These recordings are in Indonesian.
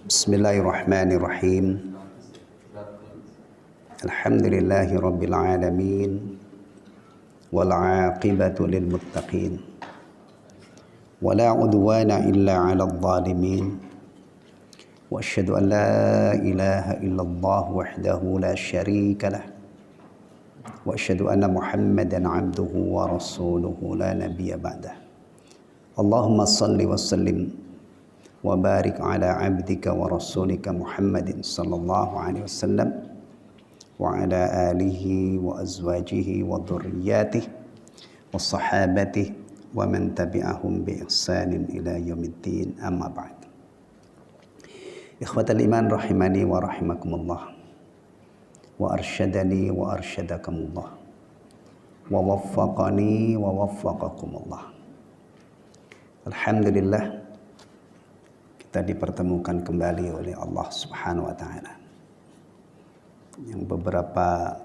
Bismillahirrahmanirrahim. Alhamdulillahi rabbil alamin. Wal aqibatu lil muttaqin. Wala udwana illa 'alal zalimin. Wa asyhadu an la ilaha illallah wahdahu la syarika lah. Wa asyhadu anna Muhammadan 'abduhu wa rasuluhu la nabiyya ba'dah. Allahumma salli wa sallim wa barik ala 'abdika wa rasulika Muhammadin sallallahu alaihi wasallam wa ala alihi wa azwajihi wa dhurriyyatihi wa sahabatihi wa man tabi'ahum bi ihsanin ila yaumiddin, amma ba'd. Ikhwatal iman rahimani wa rahimakumullah, wa arsyadani wa arsyadakumullah, wa waffaqani wa waffaqakumullah. Alhamdulillah, kita dipertemukan kembali oleh Allah Subhanahu wa taala. Yang beberapa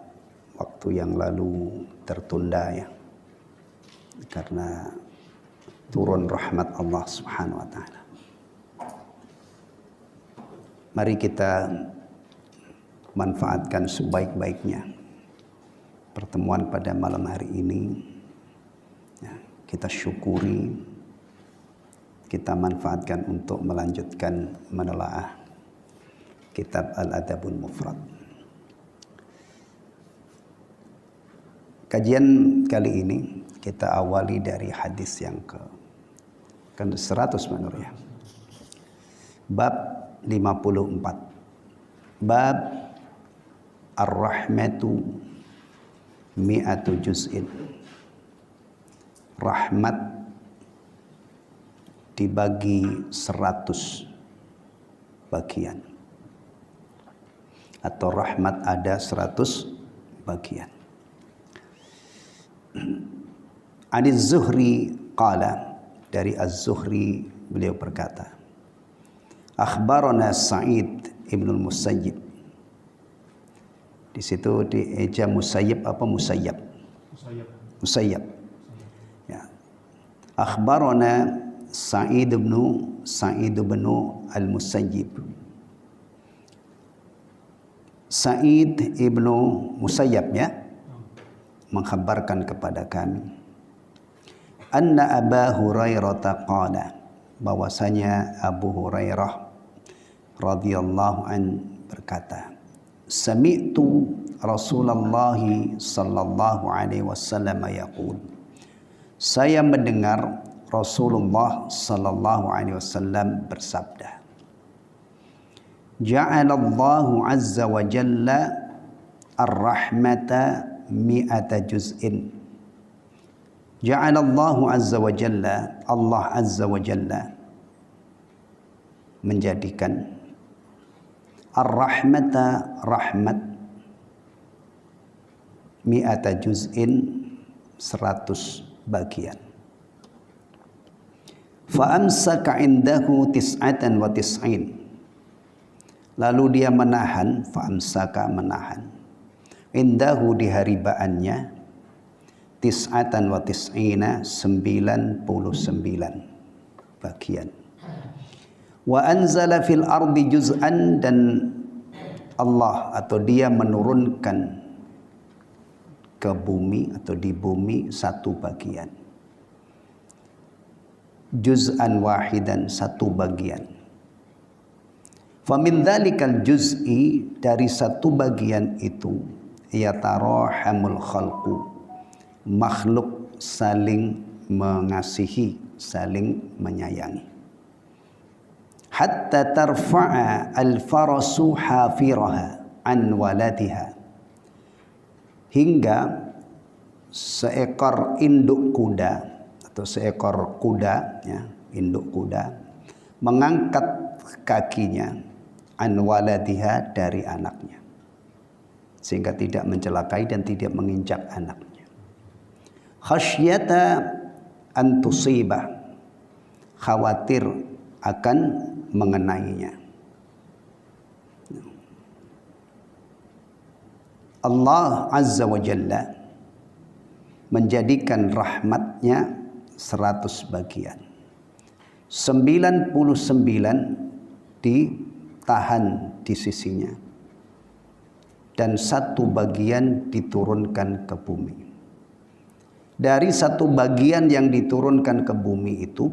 waktu yang lalu tertunda ya, karena turun rahmat Allah Subhanahu wa taala. Mari kita manfaatkan sebaik-baiknya pertemuan pada malam hari ini ya, kita syukuri, kita manfaatkan untuk melanjutkan menelaah kitab Al-Adabul Mufrad. Kajian kali ini kita awali dari hadis yang ke 100 menurut ya. Bab 54. Bab Ar-Rahmatu mi'atu juz'in. Rahmat dibagi 100 bagian, atau rahmat ada 100 bagian. Aniz Zuhri qala, dari Az-Zuhri beliau berkata, akhbarana Sa'id ibnul Musayyib. Di situ dieja Musayyib apa Musayyab? Musayyab. Ya. Akhbarana Sa'id ibn al-Musayyib. Sa'id ibnu Musayyab ya, mengkhabarkan kepada kami, anna Aba Hurairah qala, bahwasanya Abu Hurairah radhiyallahu an berkata, sami'tu Rasulullah sallallahu alaihi wasallam yaqul, saya mendengar Rasulullah sallallahu alaihi wasallam bersabda, ja'alallahu azza wa jalla ar-rahmata mi'ata juz'in. Ja'alallahu azza wa jalla, Allah azza wa jalla menjadikan ar-rahmata, rahmat, mi'ata juz'in, 100 bagian. Fa'amsaka indahu tis'atan wa tis'in. Lalu dia menahan, fa'amsaka menahan, indahu di haribaannya, tis'atan wa tis'ina, 99 bagian. Wa anzala fil ardi juz'an, dan Allah atau dia menurunkan ke bumi atau di bumi 1 bagian. Juz'an wahidan, 1 bagian. Famin dzalikal juz'i, dari 1 bagian itu, yatarahamul khalqu, makhluk saling mengasihi, saling menyayangi. Hatta tarfa'a al-farasu hafiraha an waladiha, hingga seekor induk kuda atau seekor kuda ya, induk kuda mengangkat kakinya an waladiha, dari anaknya, sehingga tidak mencelakai dan tidak menginjak anaknya. Khasyata an tusibah, khawatir akan mengenainya. Allah azza wa jalla menjadikan rahmatnya 100 bagian. ditahan di sisinya, dan 1 bagian diturunkan ke bumi. Dari 1 bagian yang diturunkan ke bumi itu,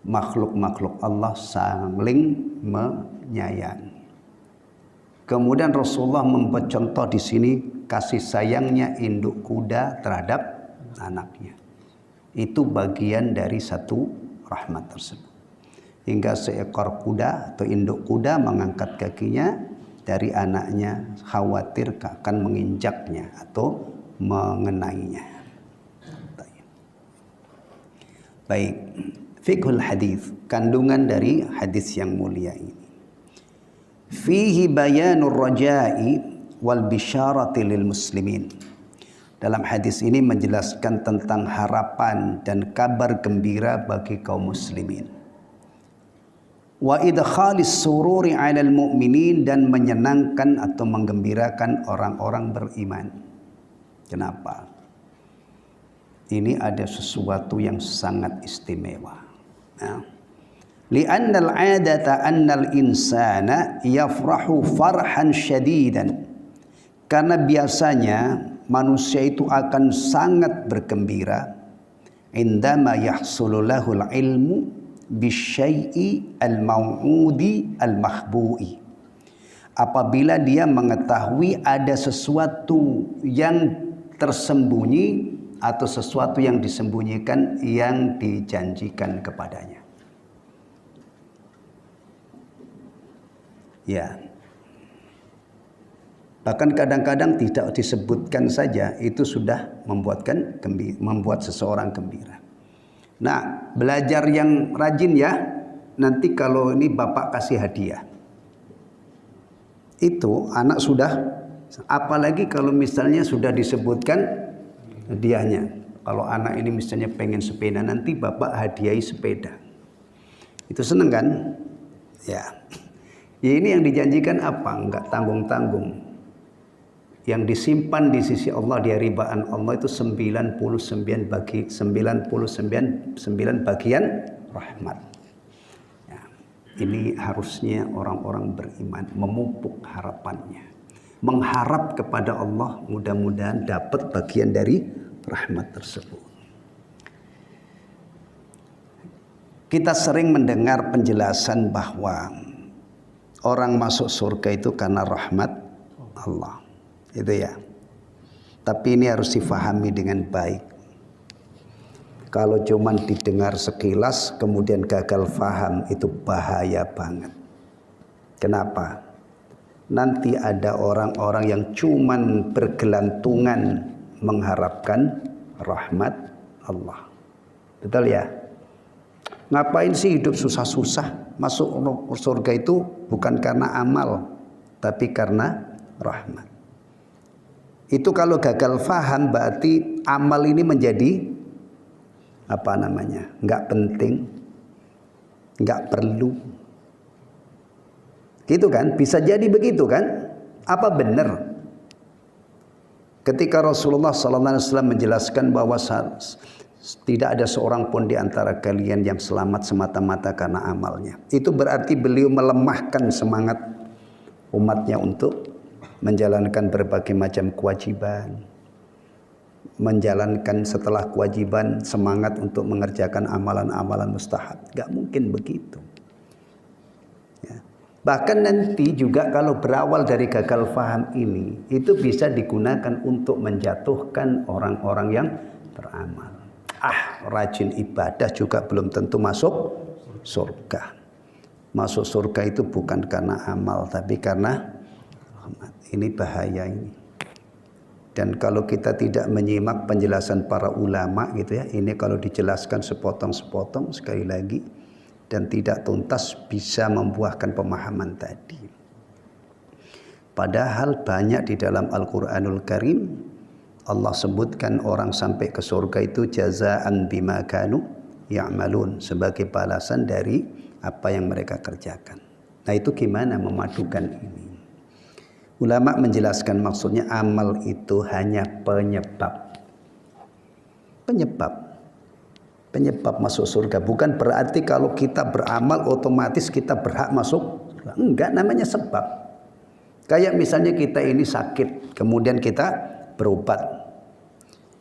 makhluk-makhluk Allah saling menyayangi. Kemudian Rasulullah membuat contoh di sini kasih sayangnya induk kuda terhadap anaknya. Itu bagian dari 1 rahmat tersebut. Hingga seekor kuda atau induk kuda mengangkat kakinya dari anaknya, khawatir akan menginjaknya atau mengenainya. Baik, fiqhul hadis, kandungan dari hadis yang mulia ini. Fihi bayanur raja'i wal bisyarati lil muslimin. Dalam hadis ini menjelaskan tentang harapan dan kabar gembira bagi kaum muslimin. Wa idkhalis sururi 'alal mu'minin, dan menyenangkan atau menggembirakan orang-orang beriman. Kenapa? Ini ada sesuatu yang sangat istimewa. Li'annal 'adata annal insana yafrahu farhan syadidan. Karena biasanya manusia itu akan sangat bergembira indama yahsulu lahul ilmu bisyai'i al-mau'udi al-mahbu'i, apabila dia mengetahui ada sesuatu yang tersembunyi atau sesuatu yang disembunyikan yang dijanjikan kepadanya. Ya. Bahkan kadang-kadang tidak disebutkan saja itu sudah membuat seseorang gembira. Nah, belajar yang rajin ya. Nanti kalau ini bapak kasih hadiah, itu anak sudah, apalagi kalau misalnya sudah disebutkan hadiahnya. Kalau anak ini misalnya pengen sepeda, nanti bapak hadiahi sepeda. Itu seneng kan? Ya. Ya, ini yang dijanjikan apa? Enggak tanggung-tanggung. Yang disimpan di sisi Allah, di haribaan Allah itu 99 bagian rahmat. Ya, ini harusnya orang-orang beriman memupuk harapannya, mengharap kepada Allah, mudah-mudahan dapat bagian dari rahmat tersebut. Kita sering mendengar penjelasan bahwa orang masuk surga itu karena rahmat Allah. Itu ya. Tapi ini harus difahami dengan baik. Kalau cuma didengar sekilas kemudian gagal faham, itu bahaya banget. Kenapa? Nanti ada orang-orang yang cuma bergelantungan mengharapkan rahmat Allah. Betul ya? Ngapain sih hidup susah-susah? Masuk surga itu bukan karena amal, tapi karena rahmat. Itu kalau gagal faham berarti amal ini menjadi apa namanya? Enggak penting, enggak perlu. Gitu kan? Bisa jadi begitu kan? Apa benar? Ketika Rasulullah SAW menjelaskan bahwa tidak ada seorang pun di antara kalian yang selamat semata-mata karena amalnya. Itu berarti beliau melemahkan semangat umatnya untuk menjalankan berbagai macam kewajiban, menjalankan setelah kewajiban semangat untuk mengerjakan amalan-amalan mustahab. Gak mungkin begitu ya. Bahkan nanti juga kalau berawal dari gagal faham ini, itu bisa digunakan untuk menjatuhkan orang-orang yang beramal. Rajin ibadah juga belum tentu masuk surga. Masuk surga itu bukan karena amal, tapi karena rahmat. Ini bahaya ini. Dan kalau kita tidak menyimak penjelasan para ulama gitu ya, ini kalau dijelaskan sepotong-sepotong sekali lagi dan tidak tuntas bisa membuahkan pemahaman tadi. Padahal banyak di dalam Al-Qur'anul Karim Allah sebutkan orang sampai ke surga itu jazaan bima kanu ya'malun, sebagai balasan dari apa yang mereka kerjakan. Nah, itu gimana memadukan ini? Ulama menjelaskan maksudnya amal itu hanya penyebab. Penyebab. Penyebab masuk surga. Bukan berarti kalau kita beramal otomatis kita berhak masuk surga. Enggak, namanya sebab. Kayak misalnya kita ini sakit, kemudian kita berobat,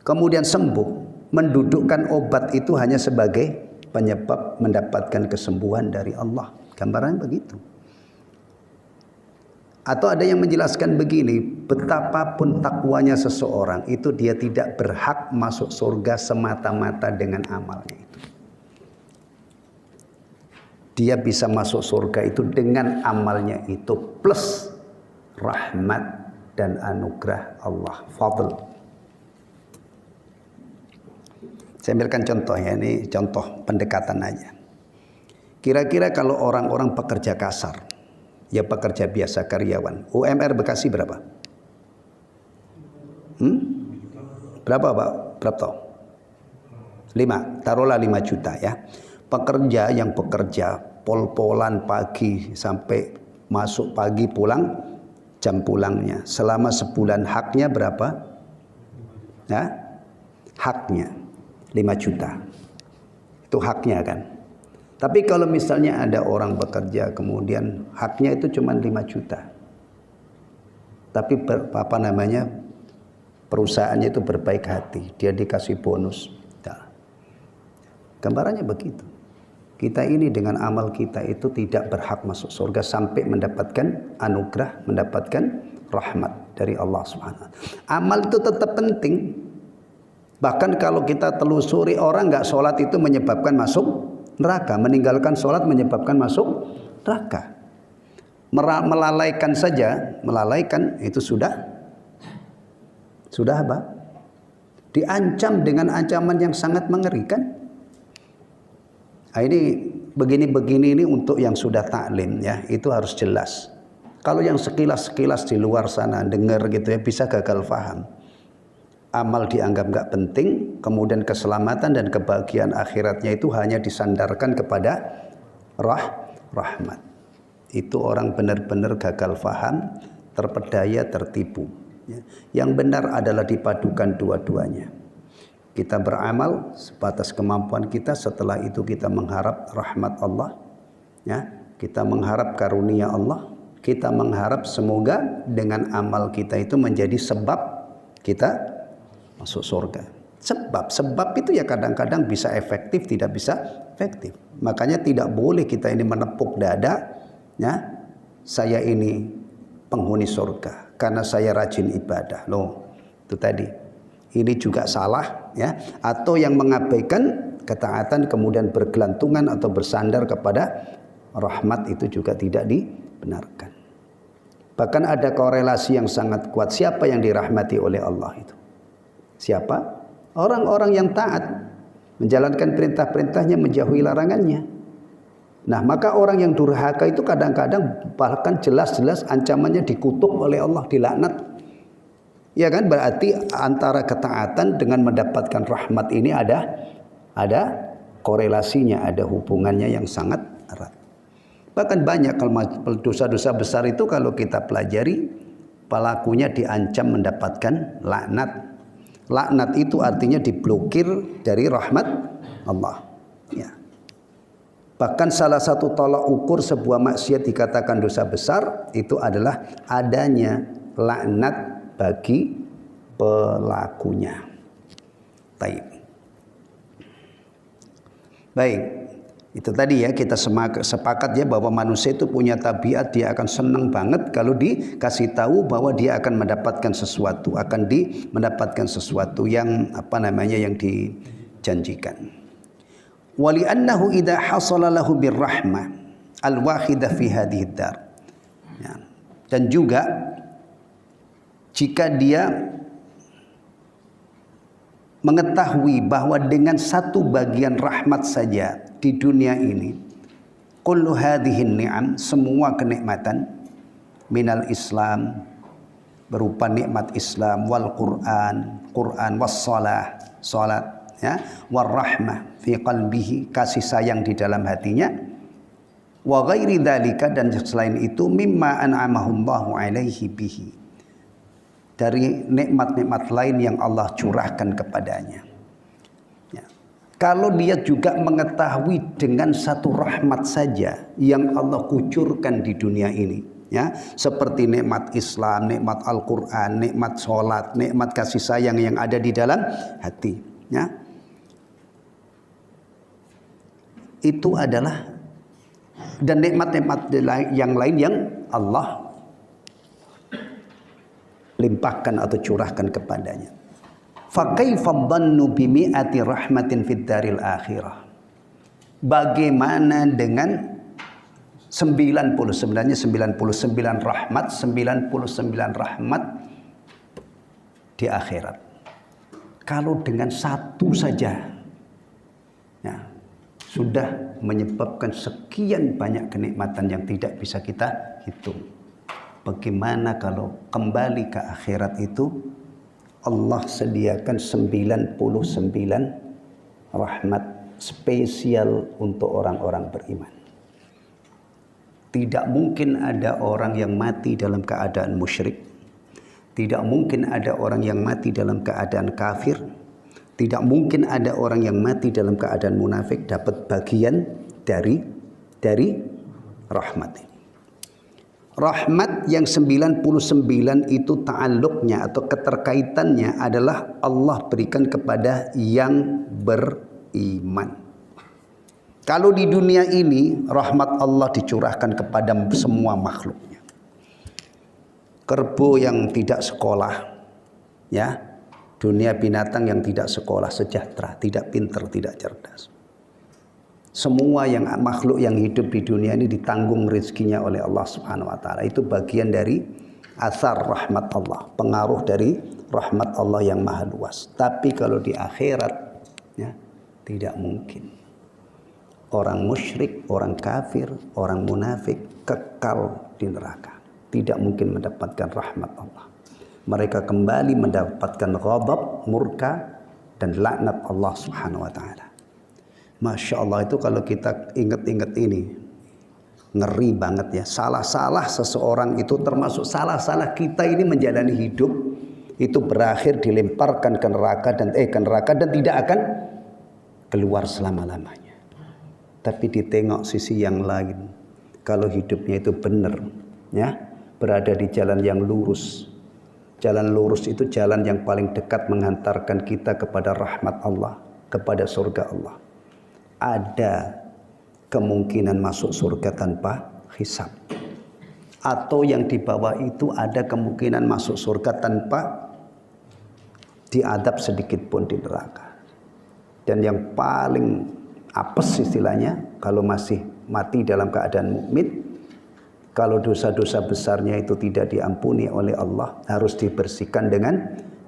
kemudian sembuh. Mendudukkan obat itu hanya sebagai penyebab mendapatkan kesembuhan dari Allah. Gambarannya begitu. Atau ada yang menjelaskan begini, betapapun takwanya seseorang itu dia tidak berhak masuk surga semata-mata dengan amalnya itu. Dia bisa masuk surga itu dengan amalnya itu plus rahmat dan anugerah Allah, fadl. Saya ambilkan contoh ya, ini contoh pendekatan aja. Kira-kira kalau orang-orang pekerja kasar, ya pekerja biasa karyawan, UMR Bekasi berapa? Berapa Pak? Berapa? 5, taruhlah 5 juta ya. Pekerja yang bekerja pol-polan pagi sampai masuk pagi pulang jam pulangnya. Selama sebulan haknya berapa? Ya, haknya 5 juta. Itu haknya kan. Tapi kalau misalnya ada orang bekerja kemudian haknya itu cuma 5 juta. Tapi perusahaannya itu berbaik hati, dia dikasih bonus. Nah, gambarannya begitu. Kita ini dengan amal kita itu tidak berhak masuk surga sampai mendapatkan anugerah, mendapatkan rahmat dari Allah Subhanahu. Amal itu tetap penting. Bahkan kalau kita telusuri orang nggak sholat itu menyebabkan masuk neraka, meninggalkan sholat menyebabkan masuk neraka. Melalaikan saja, melalaikan itu sudah apa? Diancam dengan ancaman yang sangat mengerikan. Nah, ini begini-begini ini untuk yang sudah taklim ya, itu harus jelas. Kalau yang sekilas-sekilas di luar sana dengar gitu ya bisa gagal paham. Amal dianggap nggak penting, kemudian keselamatan dan kebahagiaan akhiratnya itu hanya disandarkan kepada rahmat. Itu orang benar-benar gagal paham, terpedaya, tertipu. Yang benar adalah dipadukan dua-duanya. Kita beramal sebatas kemampuan kita, setelah itu kita mengharap rahmat Allah, ya, kita mengharap karunia Allah, kita mengharap semoga dengan amal kita itu menjadi sebab kita masuk surga. Sebab itu ya kadang-kadang bisa efektif, tidak bisa efektif. Makanya tidak boleh kita ini menepuk dada, ya, saya ini penghuni surga karena saya rajin ibadah. Loh, itu tadi. Ini juga salah, ya. Atau yang mengabaikan ketaatan kemudian bergelantungan atau bersandar kepada rahmat itu juga tidak dibenarkan. Bahkan ada korelasi yang sangat kuat, siapa yang dirahmati oleh Allah itu? Siapa? Orang-orang yang taat, menjalankan perintah-perintahnya, menjauhi larangannya. Nah, maka orang yang durhaka itu kadang-kadang bahkan jelas-jelas ancamannya dikutuk oleh Allah, dilaknat. Ya kan, berarti antara ketaatan dengan mendapatkan rahmat ini ada korelasinya, ada hubungannya yang sangat erat. Bahkan banyak kalau dosa-dosa besar itu kalau kita pelajari, pelakunya diancam mendapatkan laknat. Laknat itu artinya diblokir dari rahmat Allah. Ya. Bahkan salah satu tolak ukur sebuah maksiat dikatakan dosa besar itu adalah adanya laknat bagi pelakunya. Baik. Itu tadi ya, kita sepakat ya bahwa manusia itu punya tabiat, dia akan senang banget kalau dikasih tahu bahwa dia akan mendapatkan sesuatu, mendapatkan sesuatu yang yang dijanjikan. Wali annahu idza hasala lahu birrahmah alwahidah fi hadhihi dar. Ya. Dan juga jika dia mengetahui bahwa dengan satu bagian rahmat saja di dunia ini, kullu hadhihin ni'am, semua kenikmatan, minal Islam, berupa nikmat Islam, wal Quran was salat, ya, war rahmah fi qalbihi, kasih sayang di dalam hatinya, wa ghairi dzalika, dan selain itu, mimma an'amahullahu alaihi bihi, dari nikmat-nikmat lain yang Allah curahkan kepadanya. Ya. Kalau dia juga mengetahui dengan satu rahmat saja yang Allah kucurkan di dunia ini, ya, seperti nikmat Islam, nikmat Al-Quran, nikmat sholat, nikmat kasih sayang yang ada di dalam hati, ya. Itu adalah, dan nikmat-nikmat yang lain yang Allah limpahkan atau curahkan kepadanya. Fakaifa dhannu bimi'ati rahmatin fid daril akhirah. Bagaimana dengan 99 rahmat, 99 rahmat di akhirat. Kalau dengan satu saja, ya, sudah menyebabkan sekian banyak kenikmatan yang tidak bisa kita hitung. Bagaimana kalau kembali ke akhirat itu Allah sediakan 99 rahmat spesial untuk orang-orang beriman. Tidak mungkin ada orang yang mati dalam keadaan musyrik. Tidak mungkin ada orang yang mati dalam keadaan kafir. Tidak mungkin ada orang yang mati dalam keadaan munafik dapat bagian dari rahmat ini. Rahmat yang 99 itu ta'alluqnya atau keterkaitannya adalah Allah berikan kepada yang beriman. Kalau di dunia ini rahmat Allah dicurahkan kepada semua makhluknya. Kerbau yang tidak sekolah, ya, dunia binatang yang tidak sekolah, sejahtera, tidak pintar, tidak cerdas. Semua yang makhluk yang hidup di dunia ini ditanggung rezekinya oleh Allah Subhanahu wa taala. Itu bagian dari asar rahmat Allah, pengaruh dari rahmat Allah yang maha luas. Tapi kalau di akhirat, ya, tidak mungkin. Orang musyrik, orang kafir, orang munafik kekal di neraka. Tidak mungkin mendapatkan rahmat Allah. Mereka kembali mendapatkan ghadab, murka, dan laknat Allah Subhanahu wa taala. Masya Allah, itu kalau kita ingat-ingat ini ngeri banget ya. Salah-salah seseorang itu termasuk salah-salah kita ini menjalani hidup itu berakhir dilemparkan ke neraka dan tidak akan keluar selama-lamanya. Tapi ditengok sisi yang lain, kalau hidupnya itu benar, ya, berada di jalan yang lurus. Jalan lurus itu jalan yang paling dekat menghantarkan kita kepada rahmat Allah, kepada surga Allah. Ada kemungkinan masuk surga tanpa hisab, atau yang di bawah itu ada kemungkinan masuk surga tanpa diadab sedikit pun di neraka. Dan yang paling apes istilahnya, kalau masih mati dalam keadaan mukmin, kalau dosa-dosa besarnya itu tidak diampuni oleh Allah, harus dibersihkan dengan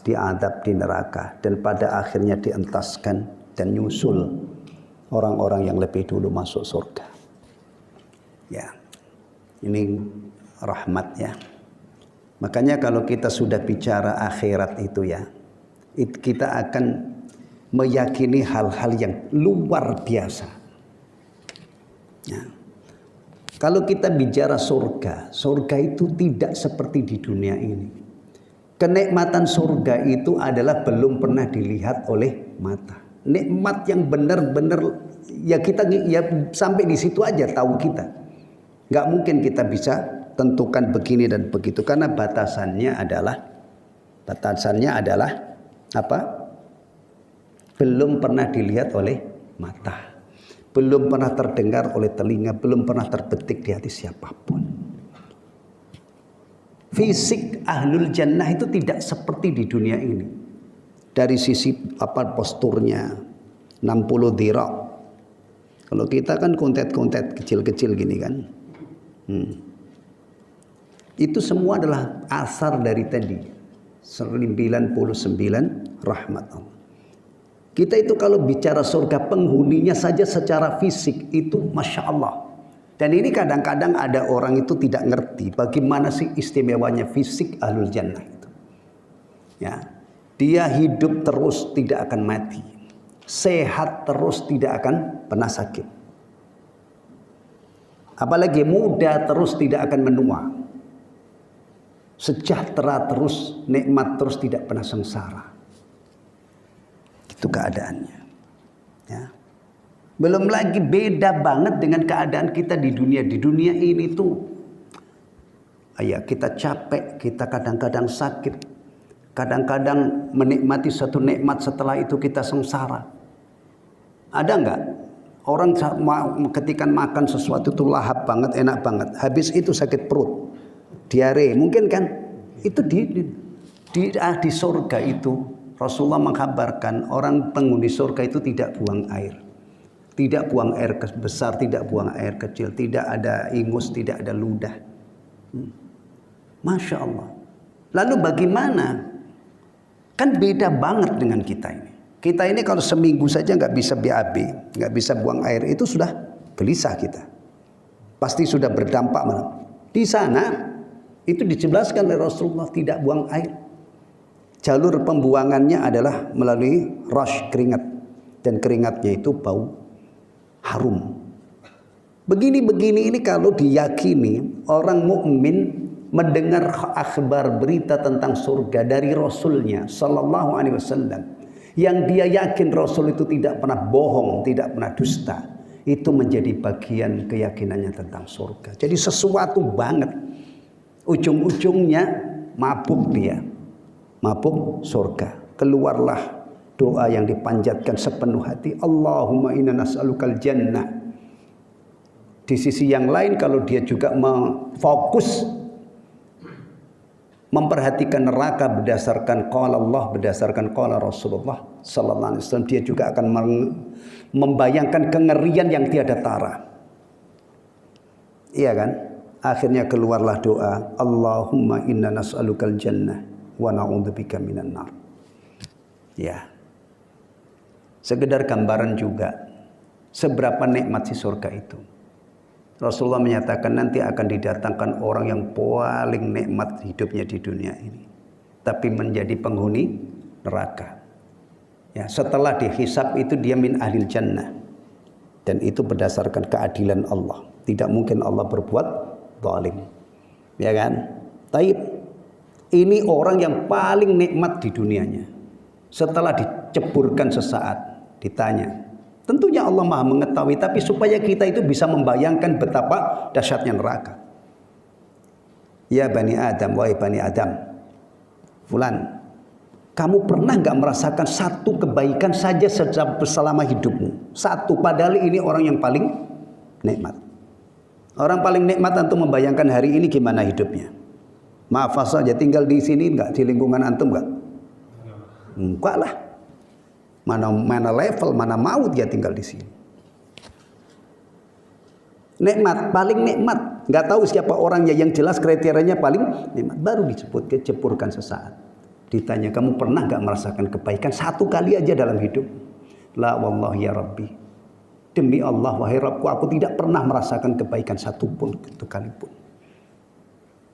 diadab di neraka, dan pada akhirnya dientaskan dan nyusul orang-orang yang lebih dulu masuk surga. Ya, ini rahmat ya. Makanya kalau kita sudah bicara akhirat itu ya, kita akan meyakini hal-hal yang luar biasa. Ya. Kalau kita bicara surga, surga itu tidak seperti di dunia ini. Kenikmatan surga itu adalah belum pernah dilihat oleh mata. Nikmat yang benar-benar ya kita ya sampai di situ aja tahu kita. Nggak mungkin kita bisa tentukan begini dan begitu karena batasannya adalah apa? Belum pernah dilihat oleh mata. Belum pernah terdengar oleh telinga, belum pernah terbetik di hati siapapun. Fisik ahlul jannah itu tidak seperti di dunia ini. Dari sisi apa posturnya 60 dhira. Kalau kita kan kontet-kontet kecil-kecil gini kan. Itu semua adalah asar dari tadi 99 rahmat Allah. Kita itu kalau bicara surga, penghuninya saja secara fisik itu Masya Allah. Dan ini kadang-kadang ada orang itu tidak ngerti bagaimana sih istimewanya fisik ahlul jannah itu. Ya, dia hidup terus tidak akan mati, sehat terus tidak akan pernah sakit, apalagi muda terus tidak akan menua, sejahtera terus, nikmat terus, tidak pernah sengsara. Itu keadaannya. Ya. Belum lagi beda banget dengan keadaan kita di dunia. Di dunia ini tuh, ya kita capek, kita kadang-kadang sakit, kadang-kadang menikmati satu nikmat, setelah itu kita sengsara. Ada nggak orang ketika makan sesuatu itu lahap banget, enak banget, habis itu sakit perut, diare, mungkin kan? Itu di surga itu Rasulullah mengkabarkan orang penghuni surga itu tidak buang air. Tidak buang air besar, tidak buang air kecil, tidak ada ingus, tidak ada ludah. Masya Allah. Lalu bagaimana? Kan beda banget dengan kita ini. Kita ini kalau seminggu saja nggak bisa BAB, nggak bisa buang air, itu sudah gelisah kita. Pasti sudah berdampak malam. Di sana itu dijelaskan oleh Rasulullah tidak buang air. Jalur pembuangannya adalah melalui rush keringat, dan keringatnya itu bau harum. Begini-begini ini kalau diyakini orang mukmin mendengar akhbar berita tentang surga dari Rasulnya Sallallahu Alaihi Wasallam, yang dia yakin Rasul itu tidak pernah bohong, tidak pernah dusta, itu menjadi bagian keyakinannya tentang surga. Jadi sesuatu banget. Ujung-ujungnya mabuk dia, mabuk surga. Keluarlah doa yang dipanjatkan sepenuh hati, Allahumma inna nas'alukal jannah. Di sisi yang lain kalau dia juga fokus memperhatikan neraka berdasarkan qala Allah, berdasarkan qala Rasulullah sallallahu alaihi wasallam, dia juga akan membayangkan kengerian yang tiada tara. Iya kan? Akhirnya keluarlah doa, Allahumma inna nas'alukal jannah wa na'udzubika minan nar. Ya. Sekedar gambaran juga seberapa nikmat si surga itu. Rasulullah menyatakan nanti akan didatangkan orang yang paling nikmat hidupnya di dunia ini, tapi menjadi penghuni neraka. Ya, setelah dihisab itu dia min ahlil jannah, dan itu berdasarkan keadilan Allah. Tidak mungkin Allah berbuat zalim, ya kan? Taib. Ini orang yang paling nikmat di dunianya. Setelah diceburkan sesaat, ditanya. Tentunya Allah Maha mengetahui, tapi supaya kita itu bisa membayangkan betapa dahsyatnya neraka. Ya Bani Adam, wahai Bani Adam, fulan, kamu pernah nggak merasakan satu kebaikan saja selama hidupmu? Satu, padahal ini orang yang paling nikmat. Orang paling nikmat antum membayangkan hari ini gimana hidupnya? Maaf saja, tinggal di sini nggak, di lingkungan antum nggak? Enggak lah. Mana level, mana mau dia tinggal di sini. Nikmat, paling nikmat. Nggak tahu siapa orangnya, yang jelas kriterianya paling nikmat. Baru disebut kecepurkan sesaat. Ditanya, kamu pernah nggak merasakan kebaikan satu kali aja dalam hidup? La wallahi ya Rabbi. Demi Allah wahai Rabbku, aku tidak pernah merasakan kebaikan satupun, satu kali pun.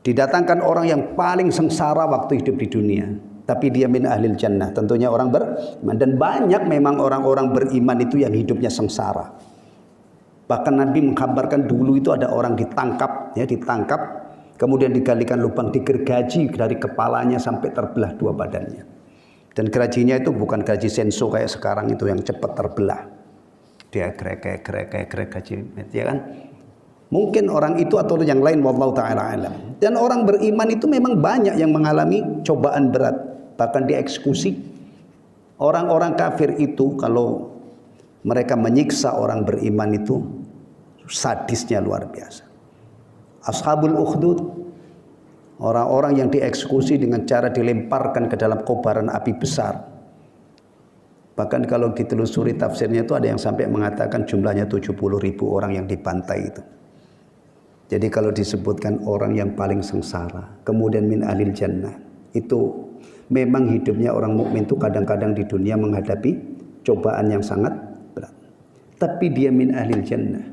Didatangkan orang yang paling sengsara waktu hidup di dunia, tapi dia min ahlil jannah, tentunya orang beriman. Dan banyak memang orang-orang beriman itu yang hidupnya sengsara. Bahkan Nabi mengkabarkan dulu itu ada orang ditangkap, kemudian digalikan lubang, digergaji dari kepalanya sampai terbelah dua badannya. Dan gerajinya itu bukan gaji senso kayak sekarang itu yang cepat terbelah. Dia grek gaji, ya kan? Mungkin orang itu atau yang lain, wallahu taala alam. Dan orang beriman itu memang banyak yang mengalami cobaan berat, bahkan dieksekusi. Orang-orang kafir itu kalau mereka menyiksa orang beriman itu sadisnya luar biasa. Ashabul ukhdud, orang-orang yang dieksekusi dengan cara dilemparkan ke dalam kobaran api besar. Bahkan kalau ditelusuri tafsirnya itu ada yang sampai mengatakan jumlahnya 70.000 orang yang dibantai itu. Jadi kalau disebutkan orang yang paling sengsara, kemudian min ahlil jannah, itu memang hidupnya orang mukmin itu kadang-kadang di dunia menghadapi cobaan yang sangat berat. Tapi dia min ahlil jannah,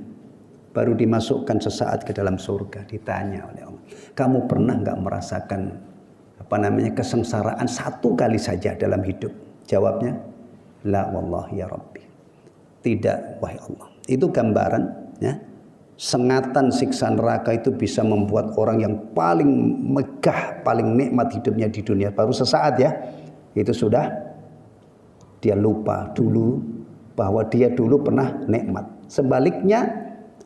baru dimasukkan sesaat ke dalam surga. Ditanya oleh Allah, kamu pernah nggak merasakan kesengsaraan satu kali saja dalam hidup? Jawabnya, la wallahi ya Rabbi. Tidak wahai Allah. Itu gambaran, ya. Sengatan siksa neraka itu bisa membuat orang yang paling megah, paling nikmat hidupnya di dunia, baru sesaat ya, itu sudah dia lupa dulu bahwa dia dulu pernah nikmat. Sebaliknya,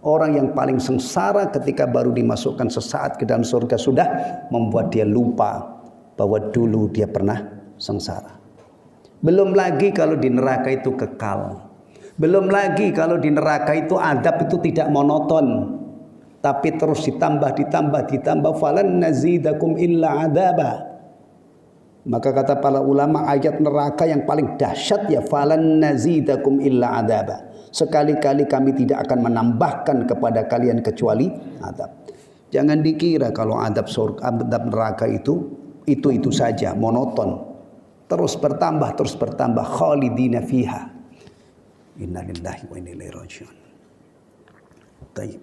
orang yang paling sengsara ketika baru dimasukkan sesaat ke dalam surga sudah membuat dia lupa bahwa dulu dia pernah sengsara. Belum lagi kalau di neraka itu kekal. Belum lagi kalau di neraka itu adab itu tidak monoton, tapi terus ditambah, falan nazidakum illa adaba. Maka kata para ulama, ayat neraka yang paling dahsyat ya falan nazidakum illa adaba. Sekali-kali kami tidak akan menambahkan kepada kalian kecuali adab. Jangan dikira kalau adab surga, adab neraka itu saja, monoton. Terus bertambah, khalidina fiha. Innalillahi wa inna ilaihi raji'un. Baik.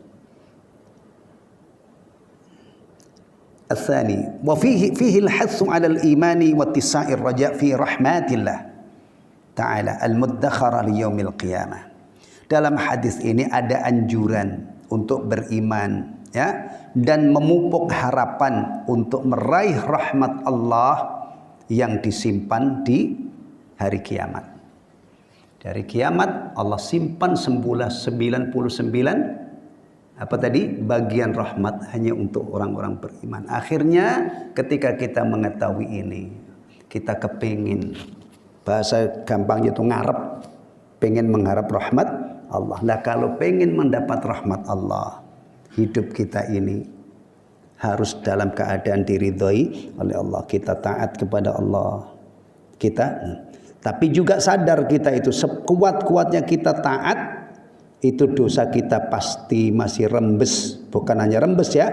الثاني وفيه الحث على الإيمان واتساع الرجاء في رحمات الله تعالى المدخرة ليوم القيامة. Dalam hadis ini ada anjuran untuk beriman ya, dan memupuk harapan untuk meraih rahmat Allah yang disimpan di hari kiamat. Dari kiamat Allah simpan 99 bagian rahmat hanya untuk orang-orang beriman. Akhirnya ketika kita mengetahui ini, kita kepingin, bahasa gampangnya itu ngarep, pengen mengharap rahmat Allah. Nah kalau pengen mendapat rahmat Allah, hidup kita ini harus dalam keadaan diridhoi oleh Allah. Kita taat kepada Allah, tapi juga sadar kita itu sekuat-kuatnya kita taat, itu dosa kita pasti masih rembes. Bukan hanya rembes ya,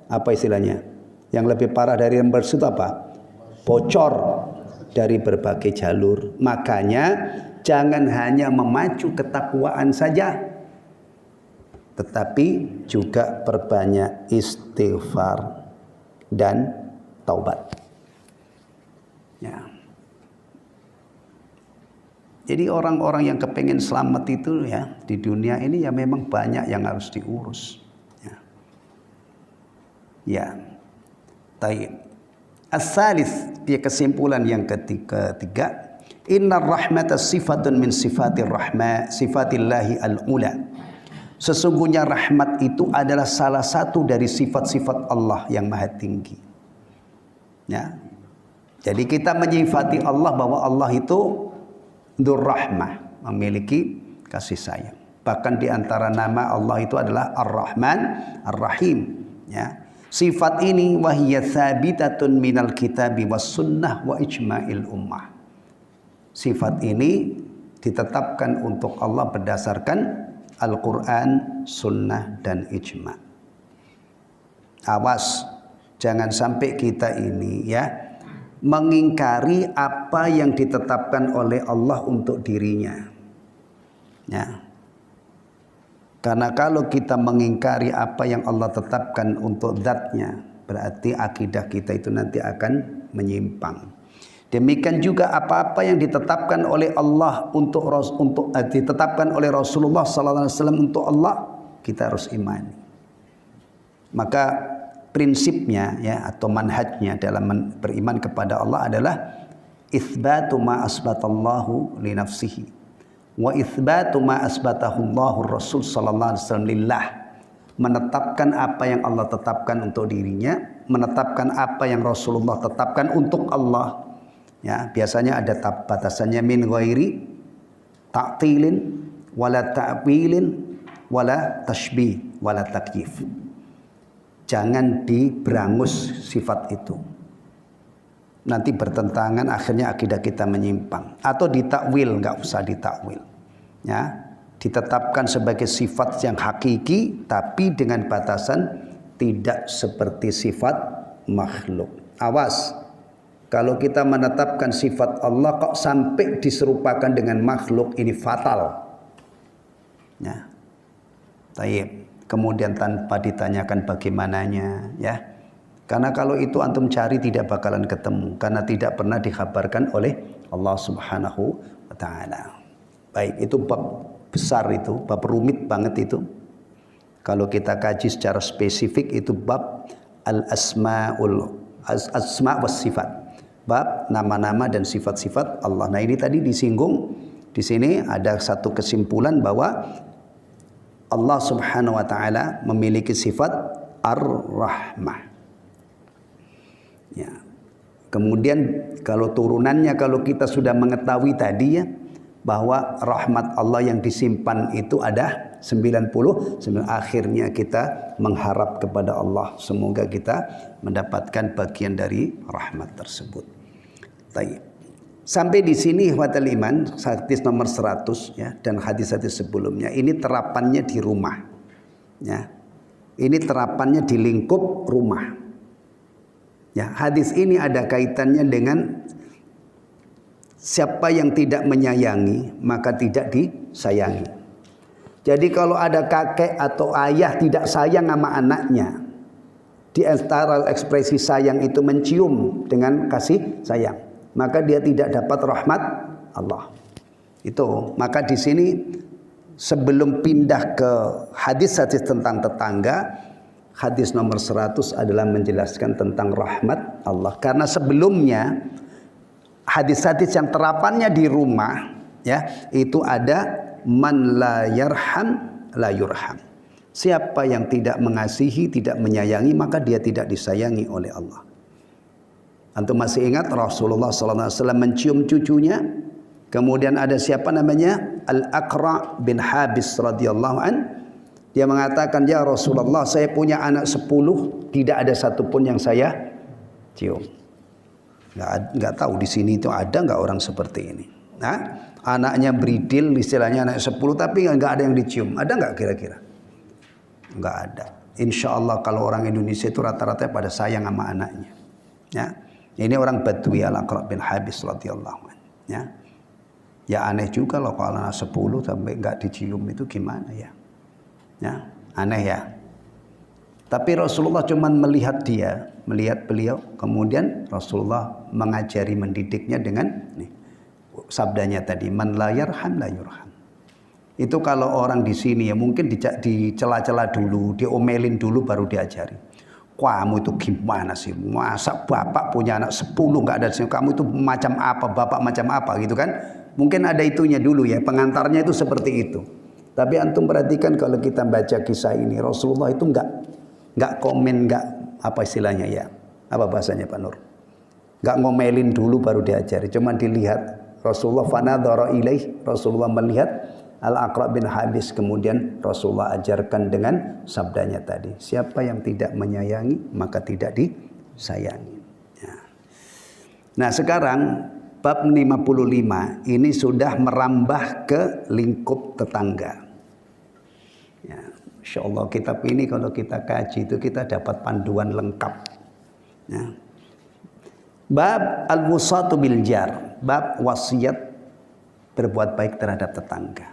apa istilahnya, yang lebih parah dari rembes itu apa? Bocor dari berbagai jalur. Makanya jangan hanya memacu ketakwaan saja, tetapi juga perbanyak istighfar dan taubat ya. Jadi orang-orang yang kepengen selamat itu ya di dunia ini ya memang banyak yang harus diurus. Ya. Taib. As-salis, dia kesimpulan yang ketiga, innar rahmata sifatun min sifatir rahma, sifatillahi al-ula. Sesungguhnya rahmat itu adalah salah satu dari sifat-sifat Allah yang maha tinggi. Ya. Jadi kita menyifati Allah bahwa Allah itu Dzur-Rahmah, memiliki kasih sayang. Bahkan di antara nama Allah itu adalah Ar-Rahman, Ar-Rahim. Ya. Sifat ini wahiyya tsabitatun minal kitabi was sunnah wa ijma'il ummah. Sifat ini ditetapkan untuk Allah berdasarkan Al-Quran, Sunnah, dan Ijma'. Awas, jangan sampai kita ini ya mengingkari apa yang ditetapkan oleh Allah untuk dirinya. Ya. Karena kalau kita mengingkari apa yang Allah tetapkan untuk zat-Nya, berarti akidah kita itu nanti akan menyimpang. Demikian juga apa-apa yang ditetapkan oleh Allah ditetapkan oleh Rasulullah SAW untuk Allah, kita harus imani. Maka prinsipnya ya atau manhajnya dalam beriman kepada Allah adalah itsbatu ma asbatallahu li nafsihi wa itsbatu ma asbatahu Allahu Rasul sallallahu alaihi wasallam lillah. Menetapkan apa yang Allah tetapkan untuk dirinya, menetapkan apa yang Rasulullah tetapkan untuk Allah. Ya, biasanya ada batasannya min ghairi ta'tilin wala ta'wilin wala tashbih wala takyif. Jangan diberangus sifat itu. Nanti bertentangan, akhirnya akidah kita menyimpang. Atau ditakwil, enggak usah ditakwil. Ya, ditetapkan sebagai sifat yang hakiki, tapi dengan batasan tidak seperti sifat makhluk. Awas, kalau kita menetapkan sifat Allah kok sampai diserupakan dengan makhluk, ini fatal. Ya, tayyib. Kemudian tanpa ditanyakan bagaimananya ya. Karena kalau itu antum cari tidak bakalan ketemu, karena tidak pernah dikhabarkan oleh Allah Subhanahu wa taala. Baik, itu bab besar, itu bab rumit banget itu. Kalau kita kaji secara spesifik itu bab asma was sifat. Bab nama-nama dan sifat-sifat Allah. Nah, ini tadi disinggung Di sini ada satu kesimpulan bahwa Allah Subhanahu wa taala memiliki sifat Ar-Rahmah. Ya. Kemudian kalau turunannya, kalau kita sudah mengetahui tadi ya, bahwa rahmat Allah yang disimpan itu ada 90, akhirnya kita mengharap kepada Allah semoga kita mendapatkan bagian dari rahmat tersebut. Baik. Sampai di sini ikhwatal iman, hadis nomor 100 ya, dan hadis-hadis sebelumnya ini terapannya di rumah. Ya. Ini terapannya di lingkup rumah. Ya, hadis ini ada kaitannya dengan siapa yang tidak menyayangi maka tidak disayangi. Jadi kalau ada kakek atau ayah tidak sayang sama anaknya, di antara ekspresi sayang itu mencium dengan kasih sayang, maka dia tidak dapat rahmat Allah. Itu, maka di sini sebelum pindah ke hadis-hadis tentang tetangga, hadis nomor 100 adalah menjelaskan tentang rahmat Allah. Karena sebelumnya hadis-hadis yang terapannya di rumah ya, itu ada man la yarham la yurham. Siapa yang tidak mengasihi, tidak menyayangi, maka dia tidak disayangi oleh Allah. Antum masih ingat Rasulullah SAW mencium cucunya? Kemudian ada siapa namanya? Al-Aqra bin Habis radhiyallahu an. Dia mengatakan, ya Rasulullah, saya punya anak 10, tidak ada satupun yang saya cium. Nggak tahu di sini itu ada nggak orang seperti ini. Nah, anaknya bridil, istilahnya anak 10, tapi nggak ada yang dicium. Ada nggak kira-kira? Nggak ada. Insya Allah kalau orang Indonesia itu rata-rata pada sayang sama anaknya. Ya, ini orang Badui Al-Aqra bin Habis radhiyallahu anhu. Ya aneh juga loh kalau anak 10 sampai nggak dicium, itu gimana ya? Ya, aneh ya. Tapi Rasulullah cuma melihat dia, melihat beliau, kemudian Rasulullah mengajari, mendidiknya dengan nih, sabdanya tadi, man la yarham la yurham. Itu kalau orang di sini ya mungkin dicela-cela dulu, diomelin dulu baru diajari. Kamu itu gimana sih? Masa bapak punya anak 10 nggak ada sih? Kamu itu macam apa? Bapak macam apa gitu kan? Mungkin ada itunya dulu ya, pengantarnya itu seperti itu. Tapi antum perhatikan kalau kita baca kisah ini, Rasulullah itu nggak komen, nggak apa istilahnya ya, apa bahasanya Pak Nur, nggak ngomelin dulu baru diajari, cuma dilihat Rasulullah fanadhara ilaih, Rasulullah melihat Al-Aqra bin Habis, kemudian Rasulullah ajarkan dengan sabdanya tadi, siapa yang tidak menyayangi maka tidak disayangi. Ya. Nah sekarang bab 55 ini sudah merambah ke lingkup tetangga. Ya. Insya Allah kitab ini kalau kita kaji itu kita dapat panduan lengkap. Ya. Bab al-wusatu bil jar, bab wasiat berbuat baik terhadap tetangga.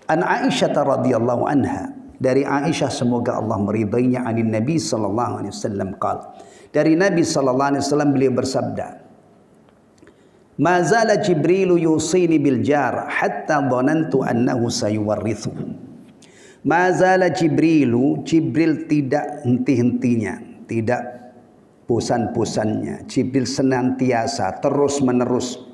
An Aisyah radhiyallahu anha, dari Aisyah semoga Allah meridainya, anin Nabi sallallahu alaihi wasallam qala, dari Nabi sallallahu alaihi wasallam beliau bersabda, ma zala Jibril yusini bil jar hatta dhanantu annahu sayuwarrithu. Ma zala Jibril tidak henti-hentinya, tidak bosan-bosannya. Jibril senantiasa terus menerus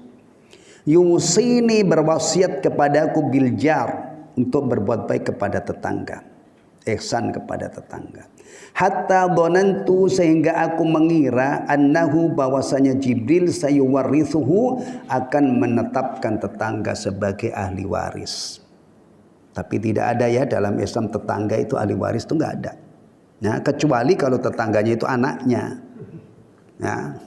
yusini berwasiat kepadaku bil jar, untuk berbuat baik kepada tetangga, ihsan kepada tetangga. Hatta dhanantu, sehingga aku mengira, annahu, bahwasanya Jibril sayuwarrithuhu, akan menetapkan tetangga sebagai ahli waris. Tapi tidak ada ya dalam Islam tetangga itu ahli waris, itu enggak ada. Nah, kecuali kalau tetangganya itu anaknya. Nah,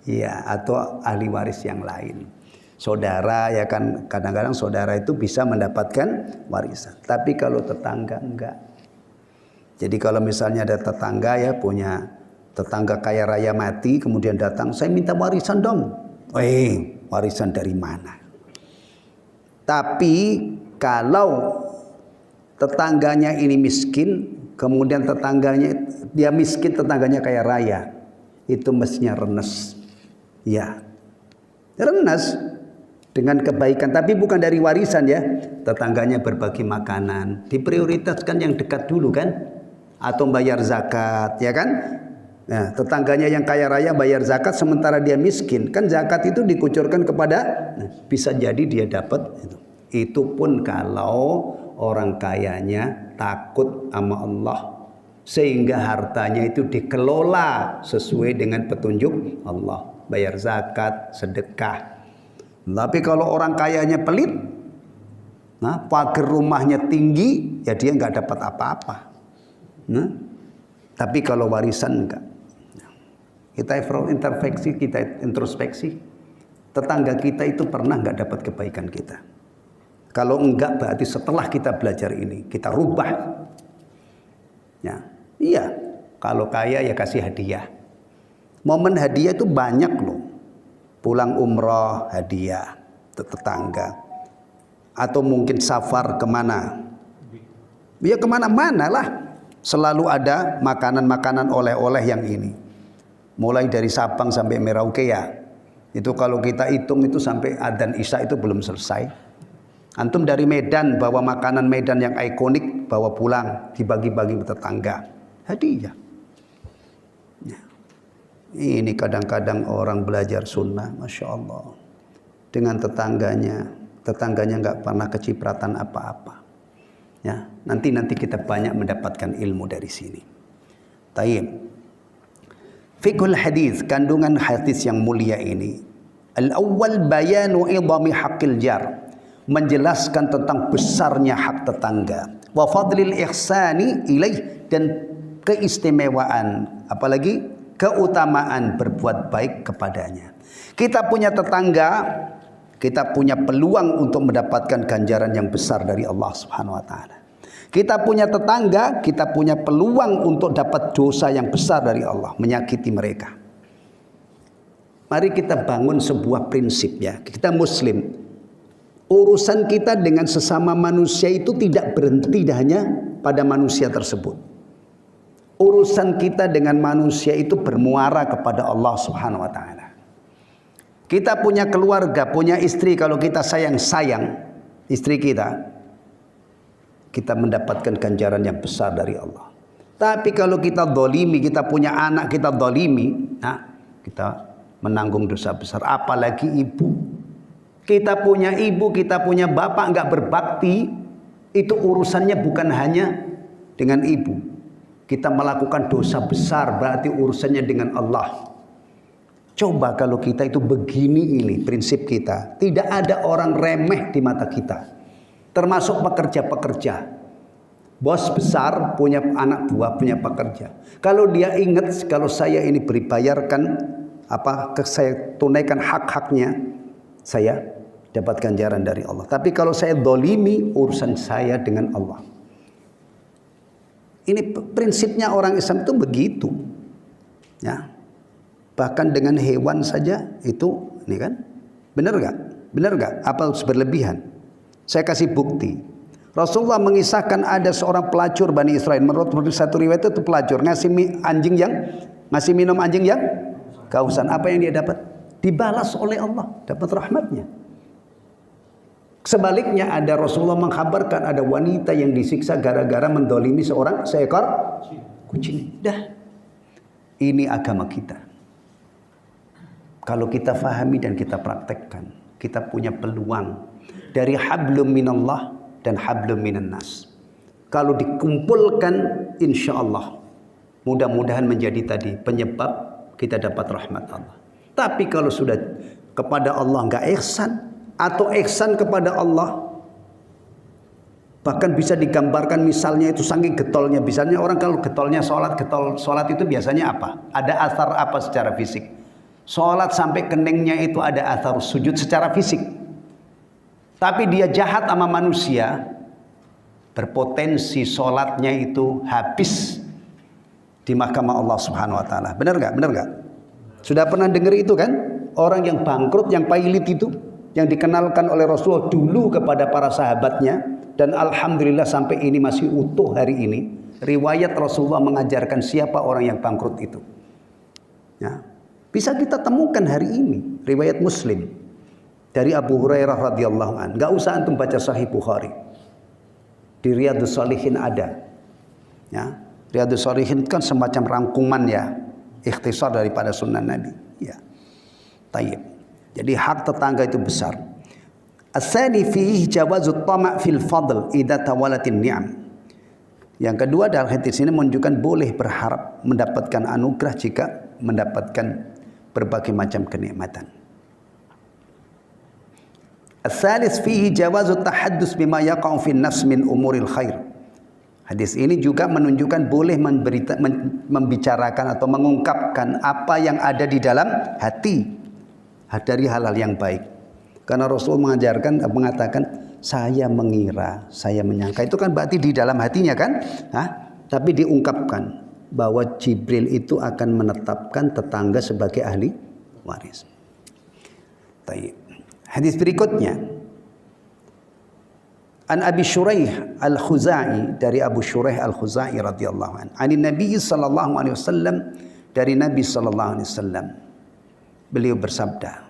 iya, atau ahli waris yang lain. Saudara ya kan, kadang-kadang saudara itu bisa mendapatkan warisan. Tapi kalau tetangga enggak. Jadi kalau misalnya ada tetangga ya, punya tetangga kaya raya mati, kemudian datang, saya minta warisan dong. Warisan dari mana? Tapi kalau tetangganya ini miskin, kemudian tetangganya dia miskin, tetangganya kaya raya, itu mestinya renes. Ya, renes dengan kebaikan, tapi bukan dari warisan ya. Tetangganya berbagi makanan, diprioritaskan yang dekat dulu kan, atau bayar zakat ya kan. Nah, tetangganya yang kaya raya bayar zakat sementara dia miskin. Kan zakat itu dikucurkan kepada, bisa jadi dia dapat itu. Itu pun kalau orang kayanya takut sama Allah, sehingga hartanya itu dikelola sesuai dengan petunjuk Allah. Bayar zakat, sedekah. Tapi kalau orang kayanya pelit, nah, pagar rumahnya tinggi, ya dia nggak dapat apa-apa. Nah, tapi kalau warisan enggak. Kita introspeksi, tetangga kita itu pernah nggak dapat kebaikan kita. Kalau enggak, berarti setelah kita belajar ini, kita rubah. Ya, iya. Kalau kaya ya kasih hadiah. Momen hadiah itu banyak loh. Pulang umroh hadiah tetangga, atau mungkin safar kemana, ya kemana-mana lah, selalu ada makanan-makanan oleh-oleh yang ini, mulai dari Sabang sampai Merauke ya, itu kalau kita hitung itu sampai adzan isya itu belum selesai. Antum dari Medan bawa makanan Medan yang ikonik, bawa pulang, dibagi-bagi tetangga, hadiah. Ini kadang-kadang orang belajar sunnah, Masya Allah, dengan tetangganya nggak pernah kecipratan apa-apa. Ya, nanti kita banyak mendapatkan ilmu dari sini. Taib. Fiqhul hadis, kandungan hadis yang mulia ini. Al-awwal bayanu idhami haqqil jar, menjelaskan tentang besarnya hak tetangga. Wa fadlil ihsani ilaih, dan keistimewaan, apalagi keutamaan berbuat baik kepadanya. Kita punya tetangga, kita punya peluang untuk mendapatkan ganjaran yang besar dari Allah Subhanahu wa taala. Kita punya tetangga, kita punya peluang untuk dapat dosa yang besar dari Allah, menyakiti mereka. Mari kita bangun sebuah prinsip ya. Kita muslim. Urusan kita dengan sesama manusia itu tidak berhenti hanya pada manusia tersebut. Urusan kita dengan manusia itu bermuara kepada Allah Subhanahu wa taala. Kita punya keluarga, punya istri, kalau kita sayang istri kita mendapatkan ganjaran yang besar dari Allah. Tapi kalau kita dolimi, kita punya anak kita dolimi, nah kita menanggung dosa besar. Apalagi ibu. Kita punya ibu, kita punya bapak nggak berbakti, itu urusannya bukan hanya dengan ibu. Kita melakukan dosa besar, berarti urusannya dengan Allah. Coba kalau kita itu begini, ini prinsip kita. Tidak ada orang remeh di mata kita. Termasuk pekerja-pekerja. Bos besar punya anak buah, punya pekerja. Kalau dia ingat, kalau saya ini bayarkan, saya tunaikan hak-haknya, saya dapat ganjaran dari Allah. Tapi kalau saya dolimi, urusan saya dengan Allah. Ini prinsipnya orang Islam itu begitu. Ya. Bahkan dengan hewan saja itu, ini kan? Benar gak? Benar gak? Apa berlebihan? Saya kasih bukti. Rasulullah mengisahkan ada seorang pelacur Bani Israel. Menurut satu riwayat itu pelacur ngasih minum anjing yang kehausan. Apa yang dia dapat? Dibalas oleh Allah, dapat rahmatnya. Sebaliknya ada Rasulullah mengkhabarkan ada wanita yang disiksa gara-gara mendolimi seekor kucing. Dah, ini agama kita. Kalau kita fahami dan kita praktekkan, kita punya peluang dari hablum minallah dan hablum minan nas. Kalau dikumpulkan, insya Allah mudah-mudahan menjadi tadi penyebab kita dapat rahmat Allah. Tapi kalau sudah kepada Allah nggak ihsan, atau ihsan kepada Allah, bahkan bisa digambarkan misalnya itu saking getolnya. Misalnya orang kalau getolnya sholat itu biasanya apa? Ada asar apa secara fisik? Sholat sampai keningnya itu ada asar sujud secara fisik. Tapi dia jahat sama manusia, berpotensi sholatnya itu habis di mahkamah Allah Subhanahu wa taala. Benar gak? Benar gak? Sudah pernah dengar itu kan? Orang yang bangkrut, yang pailit itu, yang dikenalkan oleh Rasulullah dulu kepada para sahabatnya, dan alhamdulillah sampai ini masih utuh hari ini. Riwayat Rasulullah mengajarkan siapa orang yang bangkrut itu. Ya. Bisa kita temukan hari ini riwayat Muslim dari Abu Hurairah radhiyallahu anhu. Enggak usah antum baca Sahih Bukhari. Di Riyadhus Shalihin ada. Ya. Riyadhus Shalihin kan semacam rangkuman ya. ikhtisar daripada sunnah Nabi. Ya. Tayyib. Jadi hak tetangga itu besar. As-tsani fihi jawazut tama' fil fadl idza tawalatin ni'am. Yang kedua dalam hadis ini menunjukkan boleh berharap mendapatkan anugerah jika mendapatkan berbagai macam kenikmatan. Ats-tsalits fihi jawazut tahaddus bima yaqa'u fin nafs min umuril khair. Hadis ini juga menunjukkan boleh membicarakan atau mengungkapkan apa yang ada di dalam hati dari hal-hal yang baik. Karena Rasul mengatakan saya mengira, saya menyangka, itu kan berarti di dalam hatinya kan? Tapi diungkapkan bahwa Jibril itu akan menetapkan tetangga sebagai ahli waris. Hadis berikutnya, An Abi Shuraih Al-Khuzai, dari Abu Shuraih Al-Khuzai radhiyallahu anhu. Ani Nabi sallallahu alaihi wasallam, dari Nabi sallallahu alaihi wasallam. Beliau bersabda,